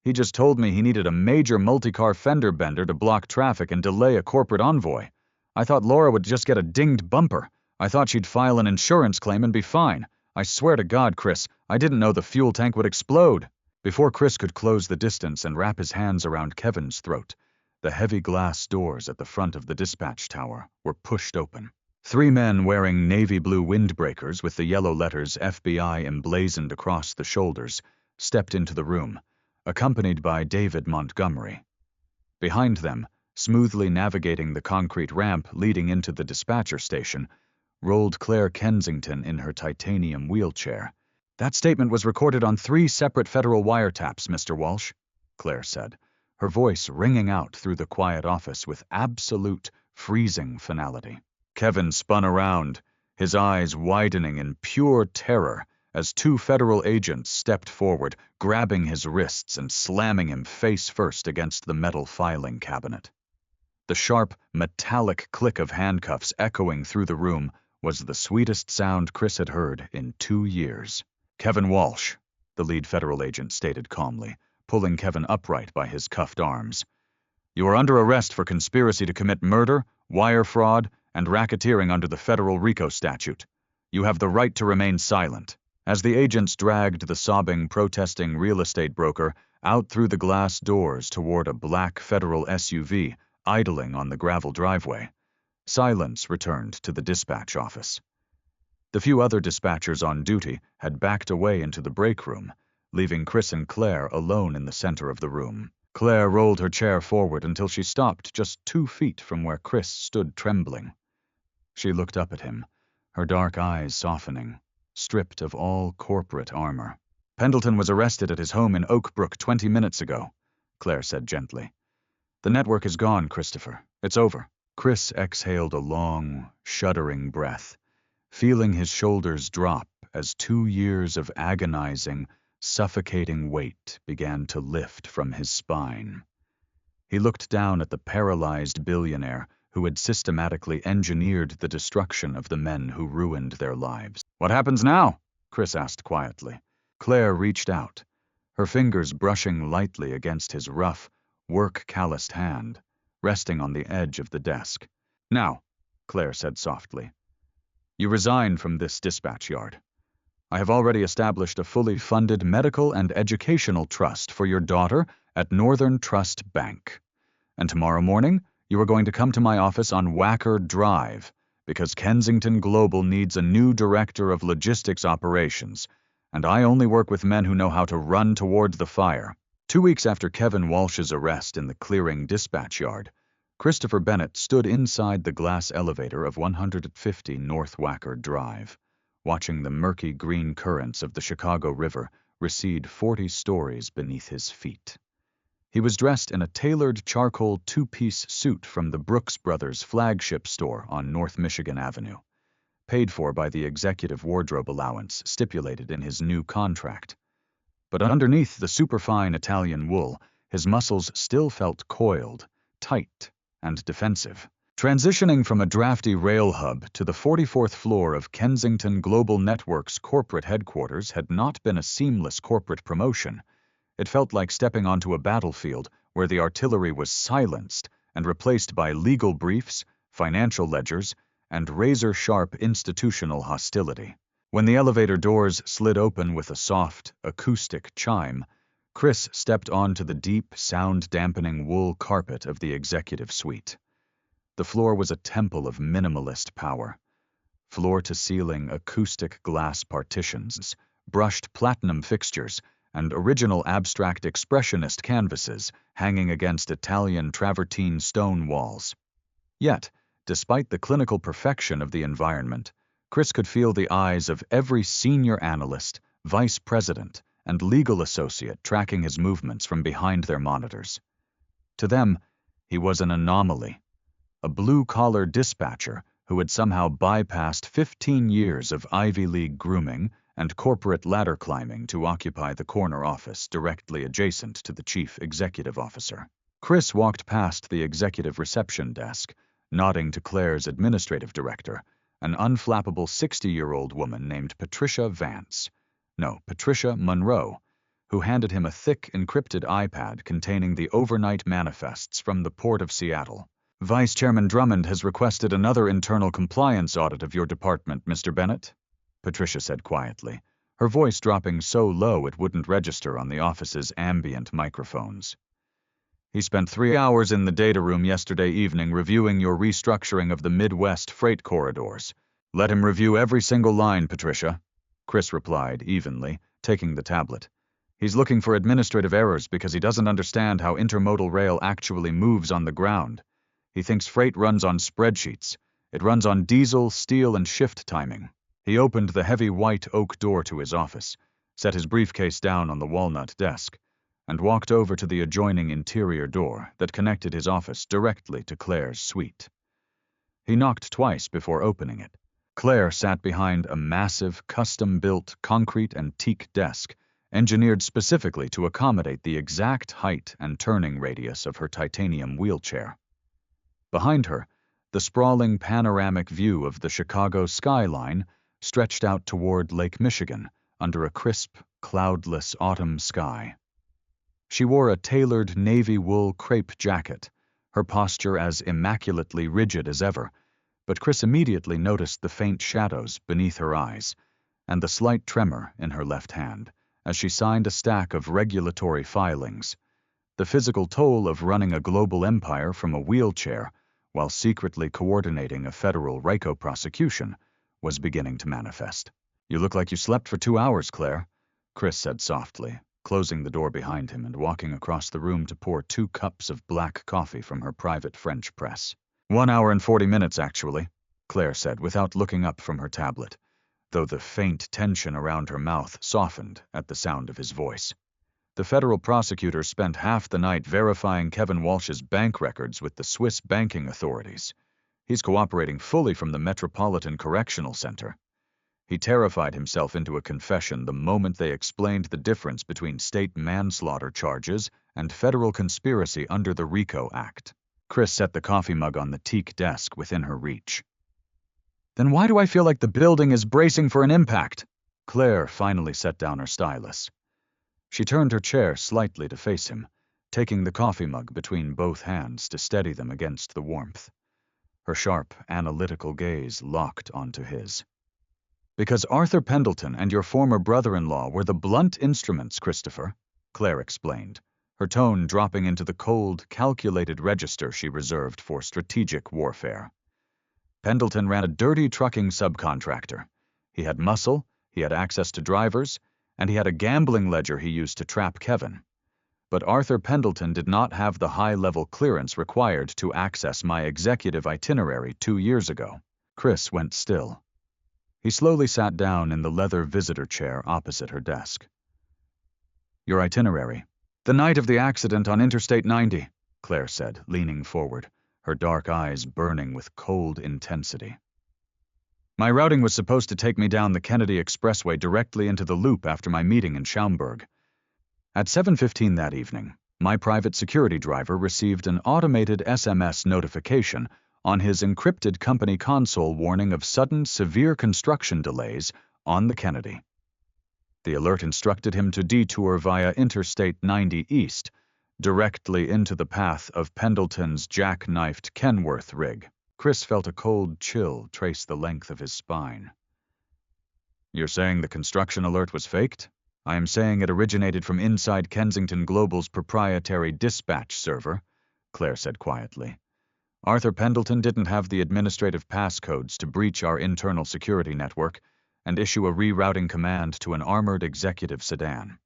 S1: "He just told me he needed a major multi-car fender bender to block traffic and delay a corporate envoy. I thought Laura would just get a dinged bumper. I thought she'd file an insurance claim and be fine. I swear to God, Chris, I didn't know the fuel tank would explode." Before Chris could close the distance and wrap his hands around Kevin's throat, the heavy glass doors at the front of the dispatch tower were pushed open. 3 men wearing navy blue windbreakers with the yellow letters FBI emblazoned across the shoulders stepped into the room, accompanied by David Montgomery. Behind them, smoothly navigating the concrete ramp leading into the dispatcher station, rolled Claire Kensington in her titanium wheelchair. "That statement was recorded on 3 separate federal wiretaps, Mr. Walsh," Claire said, her voice ringing out through the quiet office with absolute, freezing finality. Kevin spun around, his eyes widening in pure terror as 2 federal agents stepped forward, grabbing his wrists and slamming him face first against the metal filing cabinet. The sharp, metallic click of handcuffs echoing through the room was the sweetest sound Chris had heard in 2 years. "Kevin Walsh," the lead federal agent stated calmly, pulling Kevin upright by his cuffed arms. "You are under arrest for conspiracy to commit murder, wire fraud, and racketeering under the federal RICO statute. You have the right to remain silent." As the agents dragged the sobbing, protesting real estate broker out through the glass doors toward a black federal SUV idling on the gravel driveway, silence returned to the dispatch office. The few other dispatchers on duty had backed away into the break room, leaving Chris and Claire alone in the center of the room. Claire rolled her chair forward until she stopped just 2 feet from where Chris stood trembling. She looked up at him, her dark eyes softening, stripped of all corporate armor. "Pendleton was arrested at his home in Oak Brook 20 minutes ago," Claire said gently. "The network is gone, Christopher. It's over." Chris exhaled a long, shuddering breath, feeling his shoulders drop as 2 years of agonizing, suffocating weight began to lift from his spine. He looked down at the paralyzed billionaire who had systematically engineered the destruction of the men who ruined their lives. "What happens now?" Chris asked quietly. Claire reached out, her fingers brushing lightly against his rough, work-calloused hand, resting on the edge of the desk. "Now," Claire said softly, "you resign from this dispatch yard. I have already established a fully funded medical and educational trust for your daughter at Northern Trust Bank. And tomorrow morning, you are going to come to my office on Wacker Drive, because Kensington Global needs a new director of logistics operations, and I only work with men who know how to run toward the fire." 2 weeks after Kevin Walsh's arrest in the Clearing dispatch yard, Christopher Bennett stood inside the glass elevator of 150 North Wacker Drive, watching the murky green currents of the Chicago River recede 40 stories beneath his feet. He was dressed in a tailored charcoal 2-piece suit from the Brooks Brothers flagship store on North Michigan Avenue, paid for by the executive wardrobe allowance stipulated in his new contract. But underneath the superfine Italian wool, his muscles still felt coiled, tight, and defensive. Transitioning from a drafty rail hub to the 44th floor of Kensington Global Network's corporate headquarters had not been a seamless corporate promotion. It felt like stepping onto a battlefield where the artillery was silenced and replaced by legal briefs, financial ledgers, and razor-sharp institutional hostility. When the elevator doors slid open with a soft, acoustic chime, Chris stepped onto the deep, sound-dampening wool carpet of the executive suite. The floor was a temple of minimalist power. Floor-to-ceiling acoustic glass partitions, brushed platinum fixtures, and original abstract expressionist canvases hanging against Italian travertine stone walls. Yet, despite the clinical perfection of the environment, Chris could feel the eyes of every senior analyst, vice president, and legal associate tracking his movements from behind their monitors. To them, he was an anomaly, a blue-collar dispatcher who had somehow bypassed 15 years of Ivy League grooming and corporate ladder climbing to occupy the corner office directly adjacent to the chief executive officer. Chris walked past the executive reception desk, nodding to Claire's administrative director, an unflappable 60-year-old woman named Patricia Monroe, who handed him a thick, encrypted iPad containing the overnight manifests from the Port of Seattle. "Vice Chairman Drummond has requested another internal compliance audit of your department, Mr. Bennett," Patricia said quietly, her voice dropping so low it wouldn't register on the office's ambient microphones. "He spent 3 hours in the data room yesterday evening reviewing your restructuring of the Midwest freight corridors. Let him review every single line, Patricia," Chris replied evenly, taking the tablet. "He's looking for administrative errors because he doesn't understand how intermodal rail actually moves on the ground. He thinks freight runs on spreadsheets. It runs on diesel, steel, and shift timing." He opened the heavy white oak door to his office, set his briefcase down on the walnut desk, and walked over to the adjoining interior door that connected his office directly to Claire's suite. He knocked twice before opening it. Claire sat behind a massive, custom-built concrete and teak desk, engineered specifically to accommodate the exact height and turning radius of her titanium wheelchair. Behind her, the sprawling panoramic view of the Chicago skyline stretched out toward Lake Michigan under a crisp, cloudless autumn sky. She wore a tailored navy wool crepe jacket, her posture as immaculately rigid as ever, but Chris immediately noticed the faint shadows beneath her eyes and the slight tremor in her left hand as she signed a stack of regulatory filings. The physical toll of running a global empire from a wheelchair while secretly coordinating a federal RICO prosecution was beginning to manifest. "You look like you slept for 2 hours, Claire," Chris said softly, closing the door behind him and walking across the room to pour 2 cups of black coffee from her private French press. 1 hour and 40 minutes, actually, Claire said without looking up from her tablet, though the faint tension around her mouth softened at the sound of his voice. The federal prosecutor spent half the night verifying Kevin Walsh's bank records with the Swiss banking authorities. He's cooperating fully from the Metropolitan Correctional Center. He terrified himself into a confession the moment they explained the difference between state manslaughter charges and federal conspiracy under the RICO Act. Chris set the coffee mug on the teak desk within her reach. "Then why do I feel like the building is bracing for an impact?" Claire finally set down her stylus. She turned her chair slightly to face him, taking the coffee mug between both hands to steady them against the warmth. Her sharp, analytical gaze locked onto his. "Because Arthur Pendleton and your former brother-in-law were the blunt instruments, Christopher," Claire explained, her tone dropping into the cold, calculated register she reserved for strategic warfare. "Pendleton ran a dirty trucking subcontractor. He had muscle, he had access to drivers, and he had a gambling ledger he used to trap Kevin. But Arthur Pendleton did not have the high-level clearance required to access my executive itinerary 2 years ago." Chris went still. He slowly sat down in the leather visitor chair opposite her desk. "Your itinerary." "The night of the accident on Interstate 90, Claire said, leaning forward, her dark eyes burning with cold intensity. "My routing was supposed to take me down the Kennedy Expressway directly into the loop after my meeting in Schaumburg. At 7:15 that evening, my private security driver received an automated SMS notification on his encrypted company console warning of sudden severe construction delays on the Kennedy. The alert instructed him to detour via Interstate 90 East, directly into the path of Pendleton's jackknifed Kenworth rig." Chris felt a cold chill trace the length of his spine. "You're saying the construction alert was faked? I am saying it originated from inside Kensington Global's proprietary dispatch server," Claire said quietly. "Arthur Pendleton didn't have the administrative passcodes to breach our internal security network and issue a rerouting command to an armored executive sedan.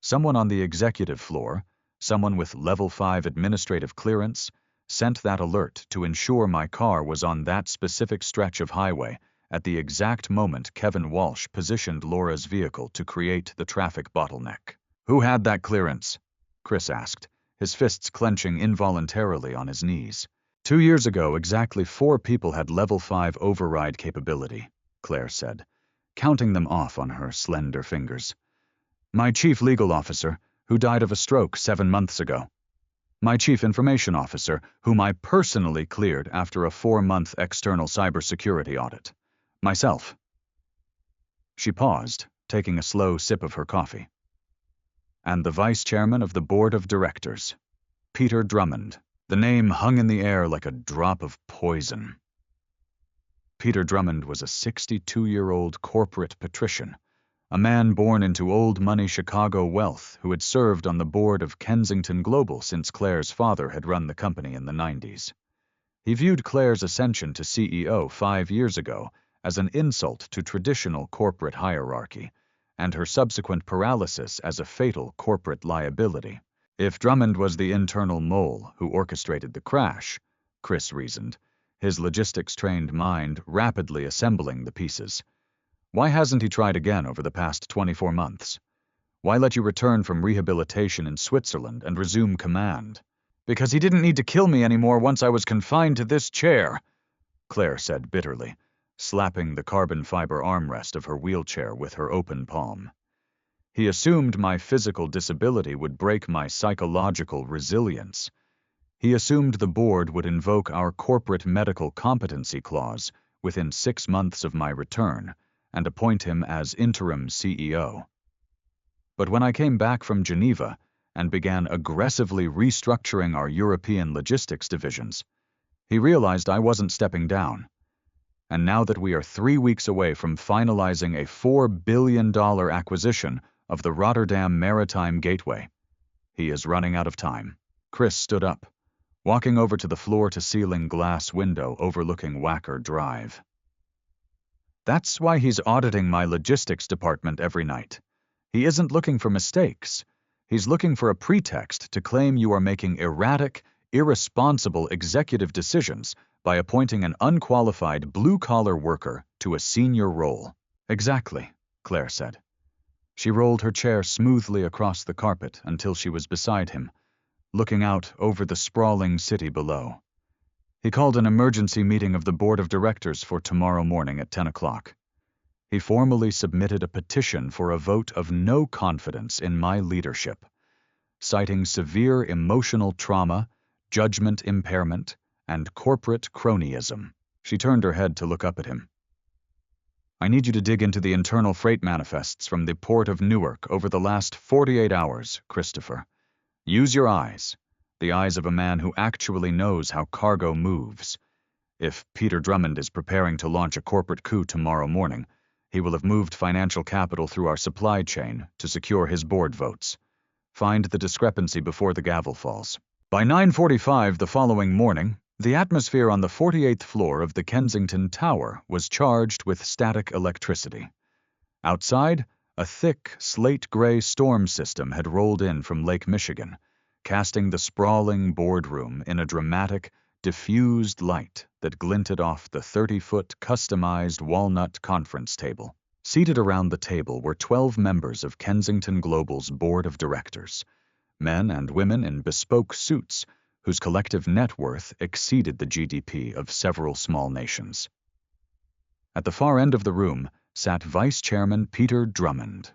S1: Someone on the executive floor, someone with level 5 administrative clearance, sent that alert to ensure my car was on that specific stretch of highway at the exact moment Kevin Walsh positioned Laura's vehicle to create the traffic bottleneck." "Who had that clearance?" Chris asked, his fists clenching involuntarily on his knees. 2 years ago, exactly 4 people had level 5 override capability," Claire said, counting them off on her slender fingers. "My chief legal officer, who died of a stroke 7 months ago. My chief information officer, whom I personally cleared after a 4-month external cybersecurity audit. Myself." She paused, taking a slow sip of her coffee. "And the vice chairman of the board of directors, Peter Drummond." The name hung in the air like a drop of poison. Peter Drummond was a 62-year-old corporate patrician, a man born into old-money Chicago wealth who had served on the board of Kensington Global since Claire's father had run the company in the 90s. He viewed Claire's ascension to CEO 5 years ago as an insult to traditional corporate hierarchy, and her subsequent paralysis as a fatal corporate liability. If Drummond was the internal mole who orchestrated the crash, Chris reasoned, his logistics-trained mind rapidly assembling the pieces, why hasn't he tried again over the past 24 months? Why let you return from rehabilitation in Switzerland and resume command? "Because he didn't need to kill me anymore once I was confined to this chair," Claire said bitterly, slapping the carbon fiber armrest of her wheelchair with her open palm. "He assumed my physical disability would break my psychological resilience. He assumed the board would invoke our corporate medical competency clause within 6 months of my return and appoint him as interim CEO. But when I came back from Geneva and began aggressively restructuring our European logistics divisions, he realized I wasn't stepping down. And now that we are 3 weeks away from finalizing a $4 billion acquisition of the Rotterdam Maritime Gateway, he is running out of time. Chris stood up, walking over to the floor-to-ceiling glass window overlooking Wacker Drive. That's why he's auditing my logistics department every night. He isn't looking for mistakes. He's looking for a pretext to claim you are making erratic, irresponsible executive decisions by appointing an unqualified blue-collar worker to a senior role. Exactly, Claire said. She rolled her chair smoothly across the carpet until she was beside him, looking out over the sprawling city below. He called an emergency meeting of the board of directors for tomorrow morning at 10 o'clock. He formally submitted a petition for a vote of no confidence in my leadership, citing severe emotional trauma, judgment impairment, and corporate cronyism. She turned her head to look up at him. I need you to dig into the internal freight manifests from the port of Newark over the last 48 hours, Christopher. Use your eyes, the eyes of a man who actually knows how cargo moves. If Peter Drummond is preparing to launch a corporate coup tomorrow morning, he will have moved financial capital through our supply chain to secure his board votes. Find the discrepancy before the gavel falls. By 9:45 the following morning, the atmosphere on the 48th floor of the Kensington Tower was charged with static electricity. Outside, a thick, slate-gray storm system had rolled in from Lake Michigan, casting the sprawling boardroom in a dramatic, diffused light that glinted off the 30-foot customized walnut conference table. Seated around the table were 12 members of Kensington Global's board of directors, men and women in bespoke suits whose collective net worth exceeded the GDP of several small nations. At the far end of the room sat Vice Chairman Peter Drummond.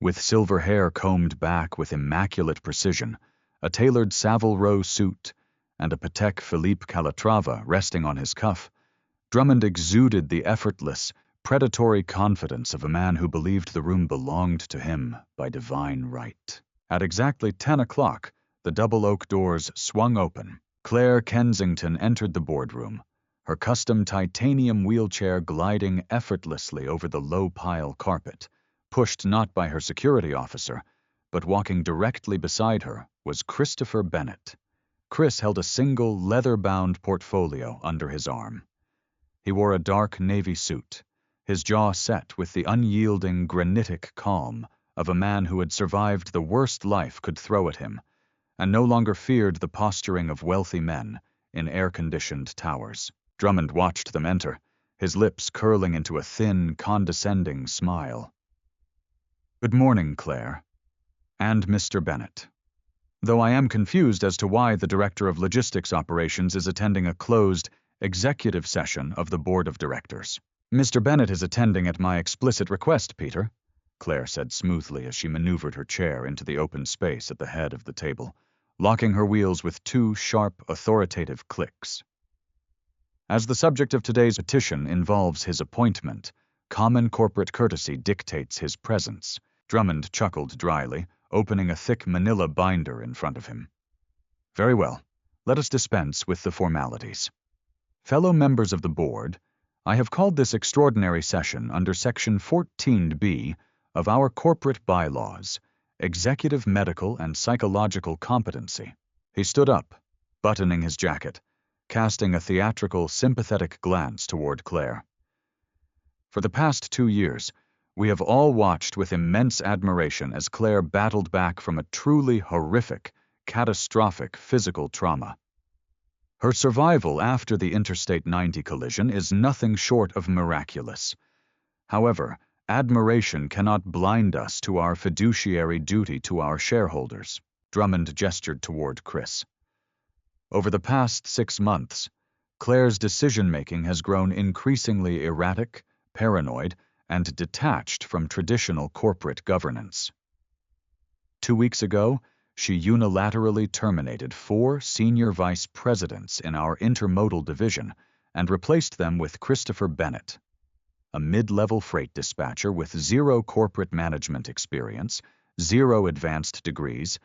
S1: With silver hair combed back with immaculate precision, a tailored Savile Row suit, and a Patek Philippe Calatrava resting on his cuff, Drummond exuded the effortless, predatory confidence of a man who believed the room belonged to him by divine right. At exactly 10 o'clock, the double oak doors swung open. Claire Kensington entered the boardroom, her custom titanium wheelchair gliding effortlessly over the low-pile carpet. Pushed not by her security officer, but walking directly beside her was Christopher Bennett. Chris held a single leather-bound portfolio under his arm. He wore a dark navy suit, his jaw set with the unyielding granitic calm of a man who had survived the worst life could throw at him, and no longer feared the posturing of wealthy men in air-conditioned towers. Drummond watched them enter, his lips curling into a thin, condescending smile. Good morning, Claire. And Mr. Bennett. Though I am confused as to why the Director of Logistics Operations is attending a closed, executive session of the Board of Directors. Mr. Bennett is attending at my explicit request, Peter, Claire said smoothly as she maneuvered her chair into the open space at the head of the table, locking her wheels with 2 sharp, authoritative clicks. As the subject of today's petition involves his appointment, common corporate courtesy dictates his presence. Drummond chuckled dryly, opening a thick manila binder in front of him. Very well, let us dispense with the formalities. Fellow members of the board, I have called this extraordinary session under Section 14B of our corporate bylaws, Executive Medical and Psychological Competency. He stood up, buttoning his jacket, casting a theatrical, sympathetic glance toward Claire. For the past 2 years, we have all watched with immense admiration as Claire battled back from a truly horrific, catastrophic physical trauma. Her survival after the Interstate 90 collision is nothing short of miraculous. However, admiration cannot blind us to our fiduciary duty to our shareholders. Drummond gestured toward Chris. Over the past 6 months, Claire's decision-making has grown increasingly erratic, paranoid, and detached from traditional corporate governance. 2 weeks ago, she unilaterally terminated 4 senior vice presidents in our intermodal division and replaced them with Christopher Bennett, a mid-level freight dispatcher with 0 corporate management experience, 0 advanced degrees,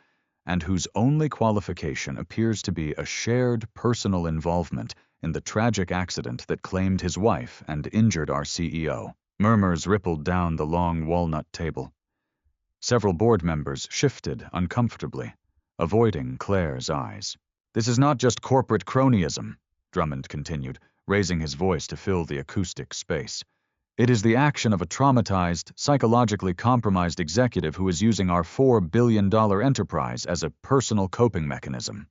S1: and whose only qualification appears to be a shared personal involvement in the tragic accident that claimed his wife and injured our CEO. Murmurs rippled down the long walnut table. Several board members shifted uncomfortably, avoiding Claire's eyes. "This is not just corporate cronyism," Drummond continued, raising his voice to fill the acoustic space. "It is the action of a traumatized, psychologically compromised executive who is using our $4 billion enterprise as a personal coping mechanism.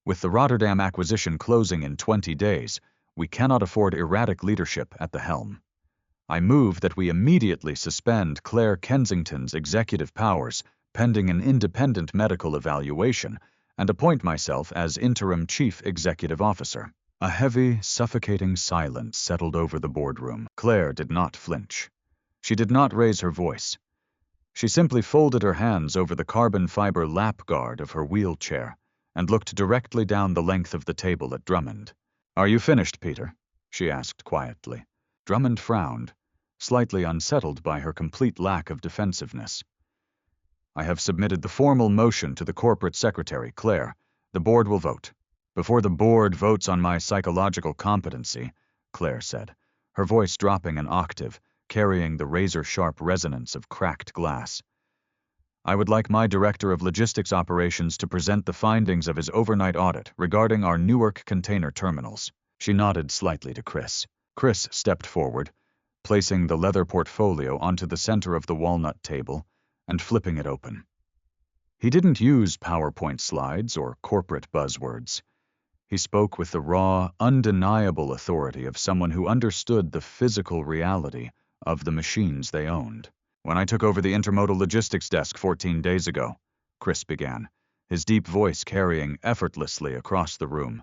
S1: With the Rotterdam acquisition closing in 20 days, we cannot afford erratic leadership at the helm. I move that we immediately suspend Claire Kensington's executive powers pending an independent medical evaluation and appoint myself as interim chief executive officer." A heavy, suffocating silence settled over the boardroom. Claire did not flinch. She did not raise her voice. She simply folded her hands over the carbon fiber lap guard of her wheelchair and looked directly down the length of the table at Drummond. "Are you finished, Peter?" she asked quietly. Drummond frowned, slightly unsettled by her complete lack of defensiveness. "I have submitted the formal motion to the corporate secretary, Claire. The board will vote." "Before the board votes on my psychological competency," Claire said, her voice dropping an octave, carrying the razor-sharp resonance of cracked glass, "I would like my director of logistics operations to present the findings of his overnight audit regarding our Newark container terminals." She nodded slightly to Chris. Chris stepped forward, placing the leather portfolio onto the center of the walnut table and flipping it open. He didn't use PowerPoint slides or corporate buzzwords. He spoke with the raw, undeniable authority of someone who understood the physical reality of the machines they owned. "When I took over the intermodal logistics desk 14 days ago," Chris began, his deep voice carrying effortlessly across the room,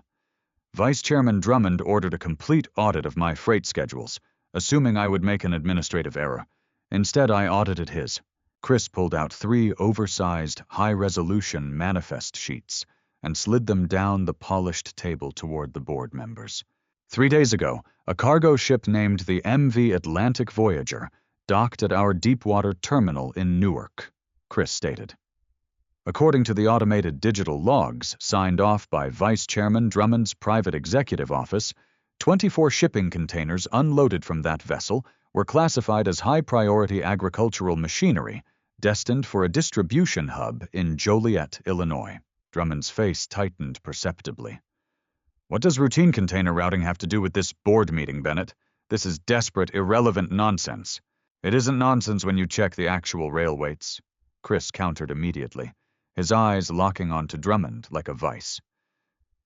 S1: "Vice Chairman Drummond ordered a complete audit of my freight schedules, assuming I would make an administrative error. Instead, I audited his." Chris pulled out 3 oversized, high-resolution manifest sheets and slid them down the polished table toward the board members. "3 days ago, a cargo ship named the MV Atlantic Voyager docked at our deepwater terminal in Newark," Chris stated. "According to the automated digital logs signed off by Vice Chairman Drummond's private executive office, 24 shipping containers unloaded from that vessel were classified as high-priority agricultural machinery destined for a distribution hub in Joliet, Illinois." Drummond's face tightened perceptibly. "What does routine container routing have to do with this board meeting, Bennett? This is desperate, irrelevant nonsense." "It isn't nonsense when you check the actual rail weights," Chris countered immediately, his eyes locking onto Drummond like a vice.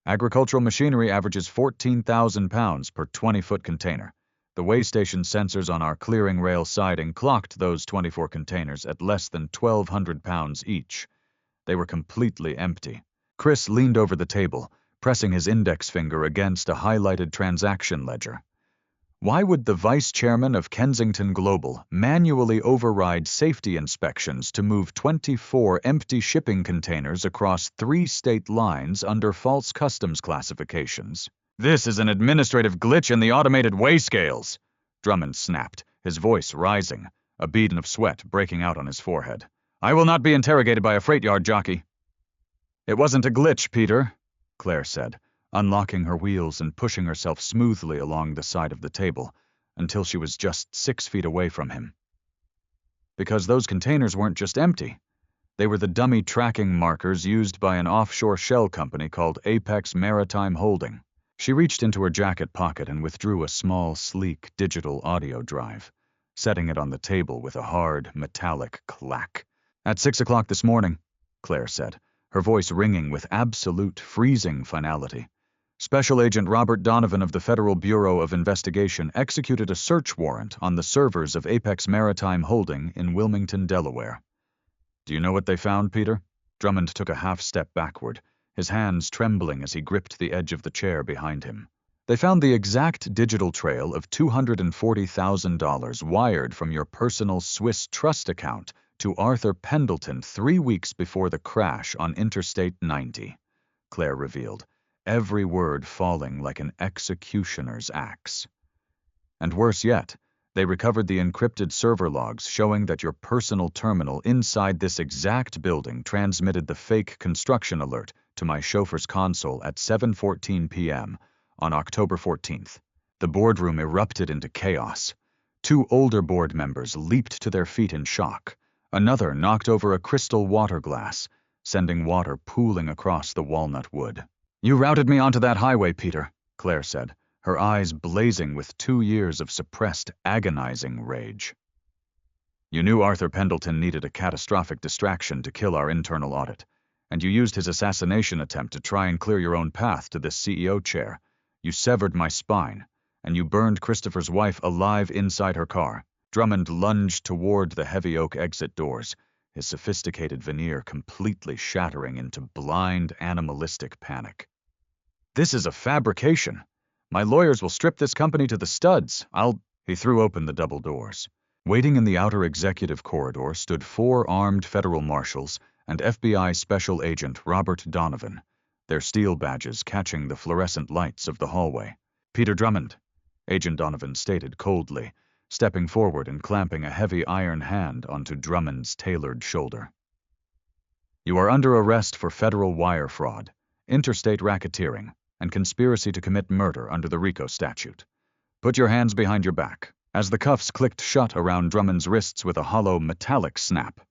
S1: "Agricultural machinery averages 14,000 pounds per 20-foot container. The weigh station sensors on our clearing rail siding clocked those 24 containers at less than 1,200 pounds each. They were completely empty." Chris leaned over the table, pressing his index finger against a highlighted transaction ledger. "Why would the vice chairman of Kensington Global manually override safety inspections to move 24 empty shipping containers across 3 state lines under false customs classifications?" "This is an administrative glitch in the automated weigh scales," Drummond snapped, his voice rising, a bead of sweat breaking out on his forehead. "I will not be interrogated by a freight yard jockey." "It wasn't a glitch, Peter," Claire said, unlocking her wheels and pushing herself smoothly along the side of the table until she was just 6 feet away from him. "Because those containers weren't just empty. They were the dummy tracking markers used by an offshore shell company called Apex Maritime Holding." She reached into her jacket pocket and withdrew a small, sleek digital audio drive, setting it on the table with a hard, metallic clack. "At 6 o'clock this morning," Claire said, her voice ringing with absolute, freezing finality, "Special Agent Robert Donovan of the Federal Bureau of Investigation executed a search warrant on the servers of Apex Maritime Holding in Wilmington, Delaware." "Do you know what they found, Peter?" Drummond took a half-step backward, his hands trembling as he gripped the edge of the chair behind him. "They found the exact digital trail of $240,000 wired from your personal Swiss trust account to Arthur Pendleton 3 weeks before the crash on Interstate 90, Claire revealed, every word falling like an executioner's axe. And worse yet, they recovered the encrypted server logs showing that your personal terminal inside this exact building transmitted the fake construction alert to my chauffeur's console at 7:14 p.m. on October 14th. The boardroom erupted into chaos. 2 older board members leaped to their feet in shock. Another knocked over a crystal water glass, sending water pooling across the walnut wood. "You routed me onto that highway, Peter," Claire said, her eyes blazing with 2 years of suppressed, agonizing rage. "You knew Arthur Pendleton needed a catastrophic distraction to kill our internal audit, and you used his assassination attempt to try and clear your own path to this CEO chair. You severed my spine, and you burned Christopher's wife alive inside her car." Drummond lunged toward the heavy oak exit doors, his sophisticated veneer completely shattering into blind, animalistic panic. "This is a fabrication. My lawyers will strip this company to the studs. He threw open the double doors. Waiting in the outer executive corridor stood 4 armed federal marshals and FBI Special Agent Robert Donovan, their steel badges catching the fluorescent lights of the hallway. "Peter Drummond," Agent Donovan stated coldly, stepping forward and clamping a heavy iron hand onto Drummond's tailored shoulder. "You are under arrest for federal wire fraud, interstate racketeering, and conspiracy to commit murder under the RICO statute. Put your hands behind your back." As the cuffs clicked shut around Drummond's wrists with a hollow metallic snap,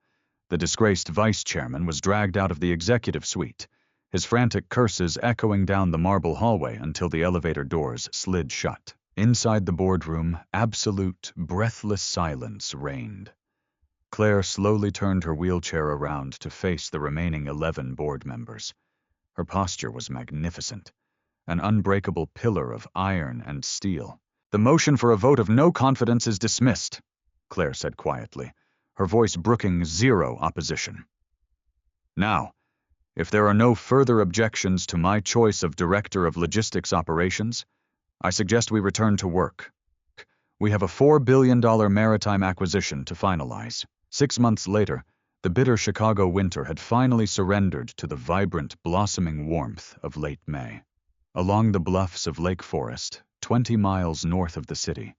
S1: the disgraced vice chairman was dragged out of the executive suite, his frantic curses echoing down the marble hallway until the elevator doors slid shut. Inside the boardroom, absolute, breathless silence reigned. Claire slowly turned her wheelchair around to face the remaining 11 board members. Her posture was magnificent, an unbreakable pillar of iron and steel. "The motion for a vote of no confidence is dismissed," Claire said quietly, her voice brooking zero opposition. "Now, if there are no further objections to my choice of Director of Logistics Operations, I suggest we return to work. We have a $4 billion maritime acquisition to finalize." 6 months later, the bitter Chicago winter had finally surrendered to the vibrant, blossoming warmth of late May. Along the bluffs of Lake Forest, 20 miles north of the city,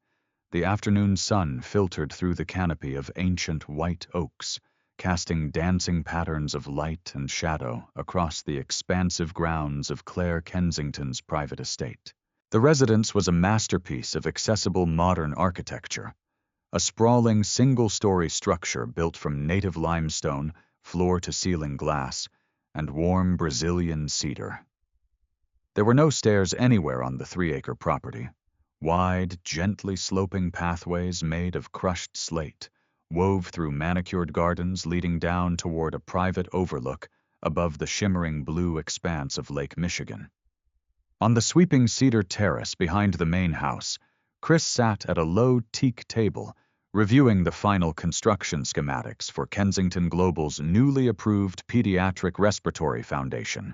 S1: the afternoon sun filtered through the canopy of ancient white oaks, casting dancing patterns of light and shadow across the expansive grounds of Claire Kensington's private estate. The residence was a masterpiece of accessible modern architecture, a sprawling single-story structure built from native limestone, floor-to-ceiling glass, and warm Brazilian cedar. There were no stairs anywhere on the 3-acre property. Wide, gently sloping pathways made of crushed slate wove through manicured gardens leading down toward a private overlook above the shimmering blue expanse of Lake Michigan. On the sweeping cedar terrace behind the main house, Chris sat at a low teak table, reviewing the final construction schematics for Kensington Global's newly approved Pediatric Respiratory Foundation,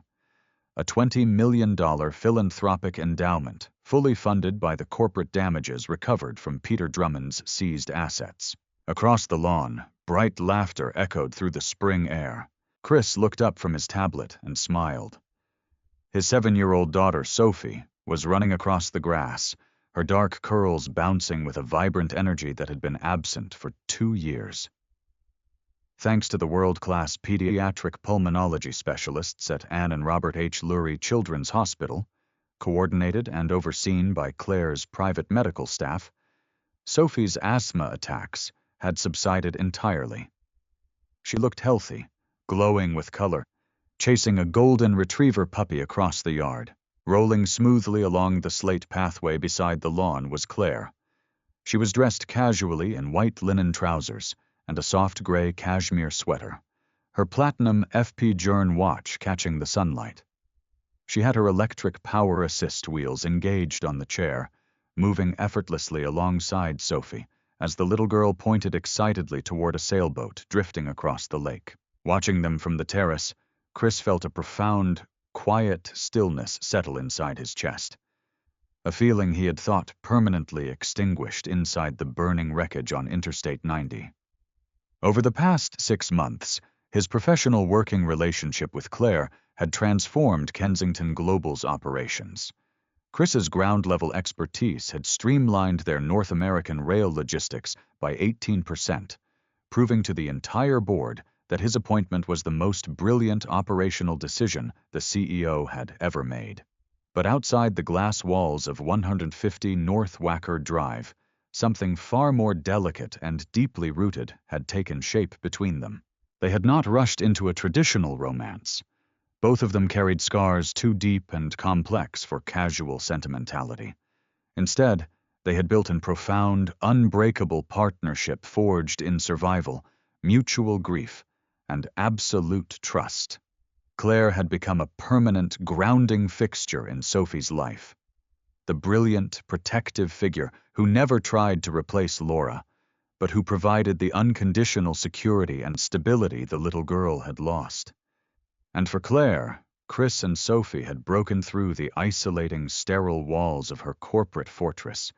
S1: a $20 million philanthropic endowment fully funded by the corporate damages recovered from Peter Drummond's seized assets. Across the lawn, bright laughter echoed through the spring air. Chris looked up from his tablet and smiled. His 7-year-old daughter, Sophie, was running across the grass, her dark curls bouncing with a vibrant energy that had been absent for 2 years. Thanks to the world-class pediatric pulmonology specialists at Anne and Robert H. Lurie Children's Hospital, coordinated and overseen by Claire's private medical staff, Sophie's asthma attacks had subsided entirely. She looked healthy, glowing with color, chasing a golden retriever puppy across the yard. Rolling smoothly along the slate pathway beside the lawn was Claire. She was dressed casually in white linen trousers and a soft gray cashmere sweater, her platinum FP Journe watch catching the sunlight. She had her electric power assist wheels engaged on the chair, moving effortlessly alongside Sophie as the little girl pointed excitedly toward a sailboat drifting across the lake. Watching them from the terrace, Chris felt a profound, quiet stillness settle inside his chest, a feeling he had thought permanently extinguished inside the burning wreckage on Interstate 90. Over the past 6 months, his professional working relationship with Claire had transformed Kensington Global's operations. Chris's ground-level expertise had streamlined their North American rail logistics by 18%, proving to the entire board that his appointment was the most brilliant operational decision the CEO had ever made. But outside the glass walls of 150 North Wacker Drive, something far more delicate and deeply rooted had taken shape between them. They had not rushed into a traditional romance. Both of them carried scars too deep and complex for casual sentimentality. Instead, they had built a profound, unbreakable partnership forged in survival, mutual grief, and absolute trust. Claire had become a permanent, grounding fixture in Sophie's life. The brilliant, protective figure who never tried to replace Laura, but who provided the unconditional security and stability the little girl had lost. And for Claire, Chris and Sophie had broken through the isolating, sterile walls of her corporate fortress,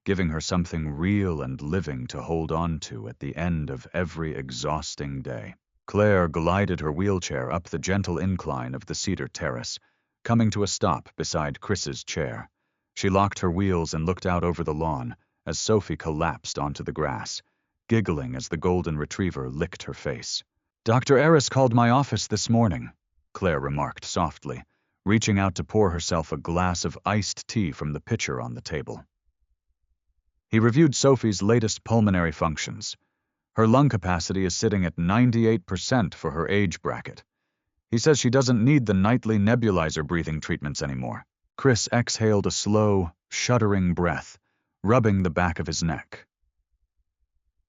S1: giving her something real and living to hold on to at the end of every exhausting day. Claire glided her wheelchair up the gentle incline of the cedar terrace, coming to a stop beside Chris's chair. She locked her wheels and looked out over the lawn as Sophie collapsed onto the grass, giggling as the golden retriever licked her face. "Dr. Eris called my office this morning," Claire remarked softly, reaching out to pour herself a glass of iced tea from the pitcher on the table. He reviewed Sophie's latest pulmonary functions. Her lung capacity is sitting at 98% for her age bracket. He says she doesn't need the nightly nebulizer breathing treatments anymore. Chris exhaled a slow, shuddering breath, rubbing the back of his neck.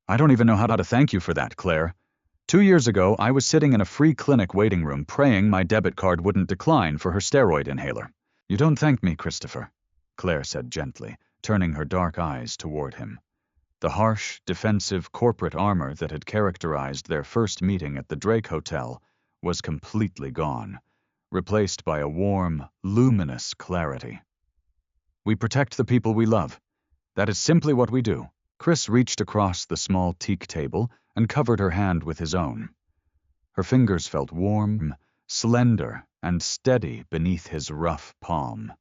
S1: "I don't even know how to thank you for that, Claire. 2 years ago, I was sitting in a free clinic waiting room praying my debit card wouldn't decline for her steroid inhaler." "You don't thank me, Christopher," Claire said gently, turning her dark eyes toward him. The harsh, defensive corporate armor that had characterized their first meeting at the Drake Hotel was completely gone, replaced by a warm, luminous clarity. "We protect the people we love. That is simply what we do." Chris reached across the small teak table and covered her hand with his own. Her fingers felt warm, slender, and steady beneath his rough palm.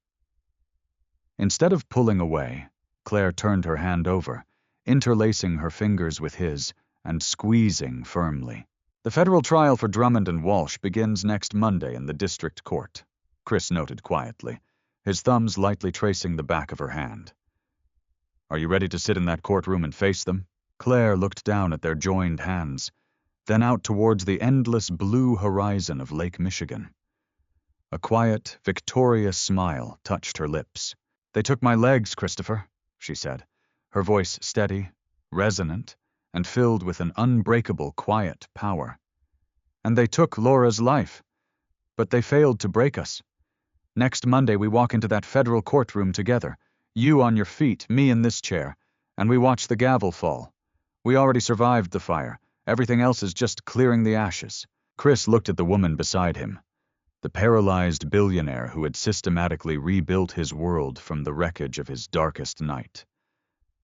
S1: Instead of pulling away, Claire turned her hand over, interlacing her fingers with his and squeezing firmly. "The federal trial for Drummond and Walsh begins next Monday in the district court," Chris noted quietly, his thumbs lightly tracing the back of her hand. "Are you ready to sit in that courtroom and face them?" Claire looked down at their joined hands, then out towards the endless blue horizon of Lake Michigan. A quiet, victorious smile touched her lips. "They took my legs, Christopher," she said, her voice steady, resonant, and filled with an unbreakable, quiet power. "And they took Laura's life, but they failed to break us. Next Monday we walk into that federal courtroom together, you on your feet, me in this chair, and we watch the gavel fall. We already survived the fire. Everything else is just clearing the ashes." Chris looked at the woman beside him, the paralyzed billionaire who had systematically rebuilt his world from the wreckage of his darkest night,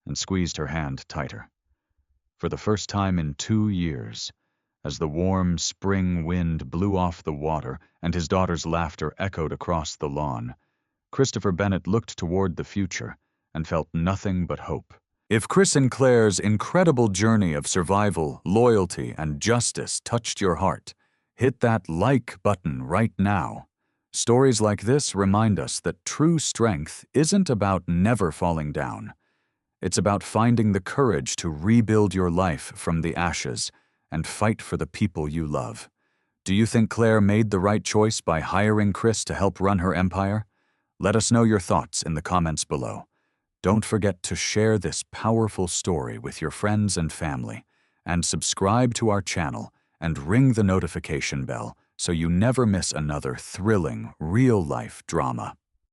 S1: and squeezed her hand tighter. For the first time in 2 years, as the warm spring wind blew off the water and his daughter's laughter echoed across the lawn, Christopher Bennett looked toward the future and felt nothing but hope. If Chris and Claire's incredible journey of survival, loyalty, and justice touched your heart, hit that like button right now. Stories like this remind us that true strength isn't about never falling down. It's about finding the courage to rebuild your life from the ashes and fight for the people you love. Do you think Claire made the right choice by hiring Chris to help run her empire? Let us know your thoughts in the comments below. Don't forget to share this powerful story with your friends and family, and subscribe to our channel and ring the notification bell so you never miss another thrilling, real-life drama.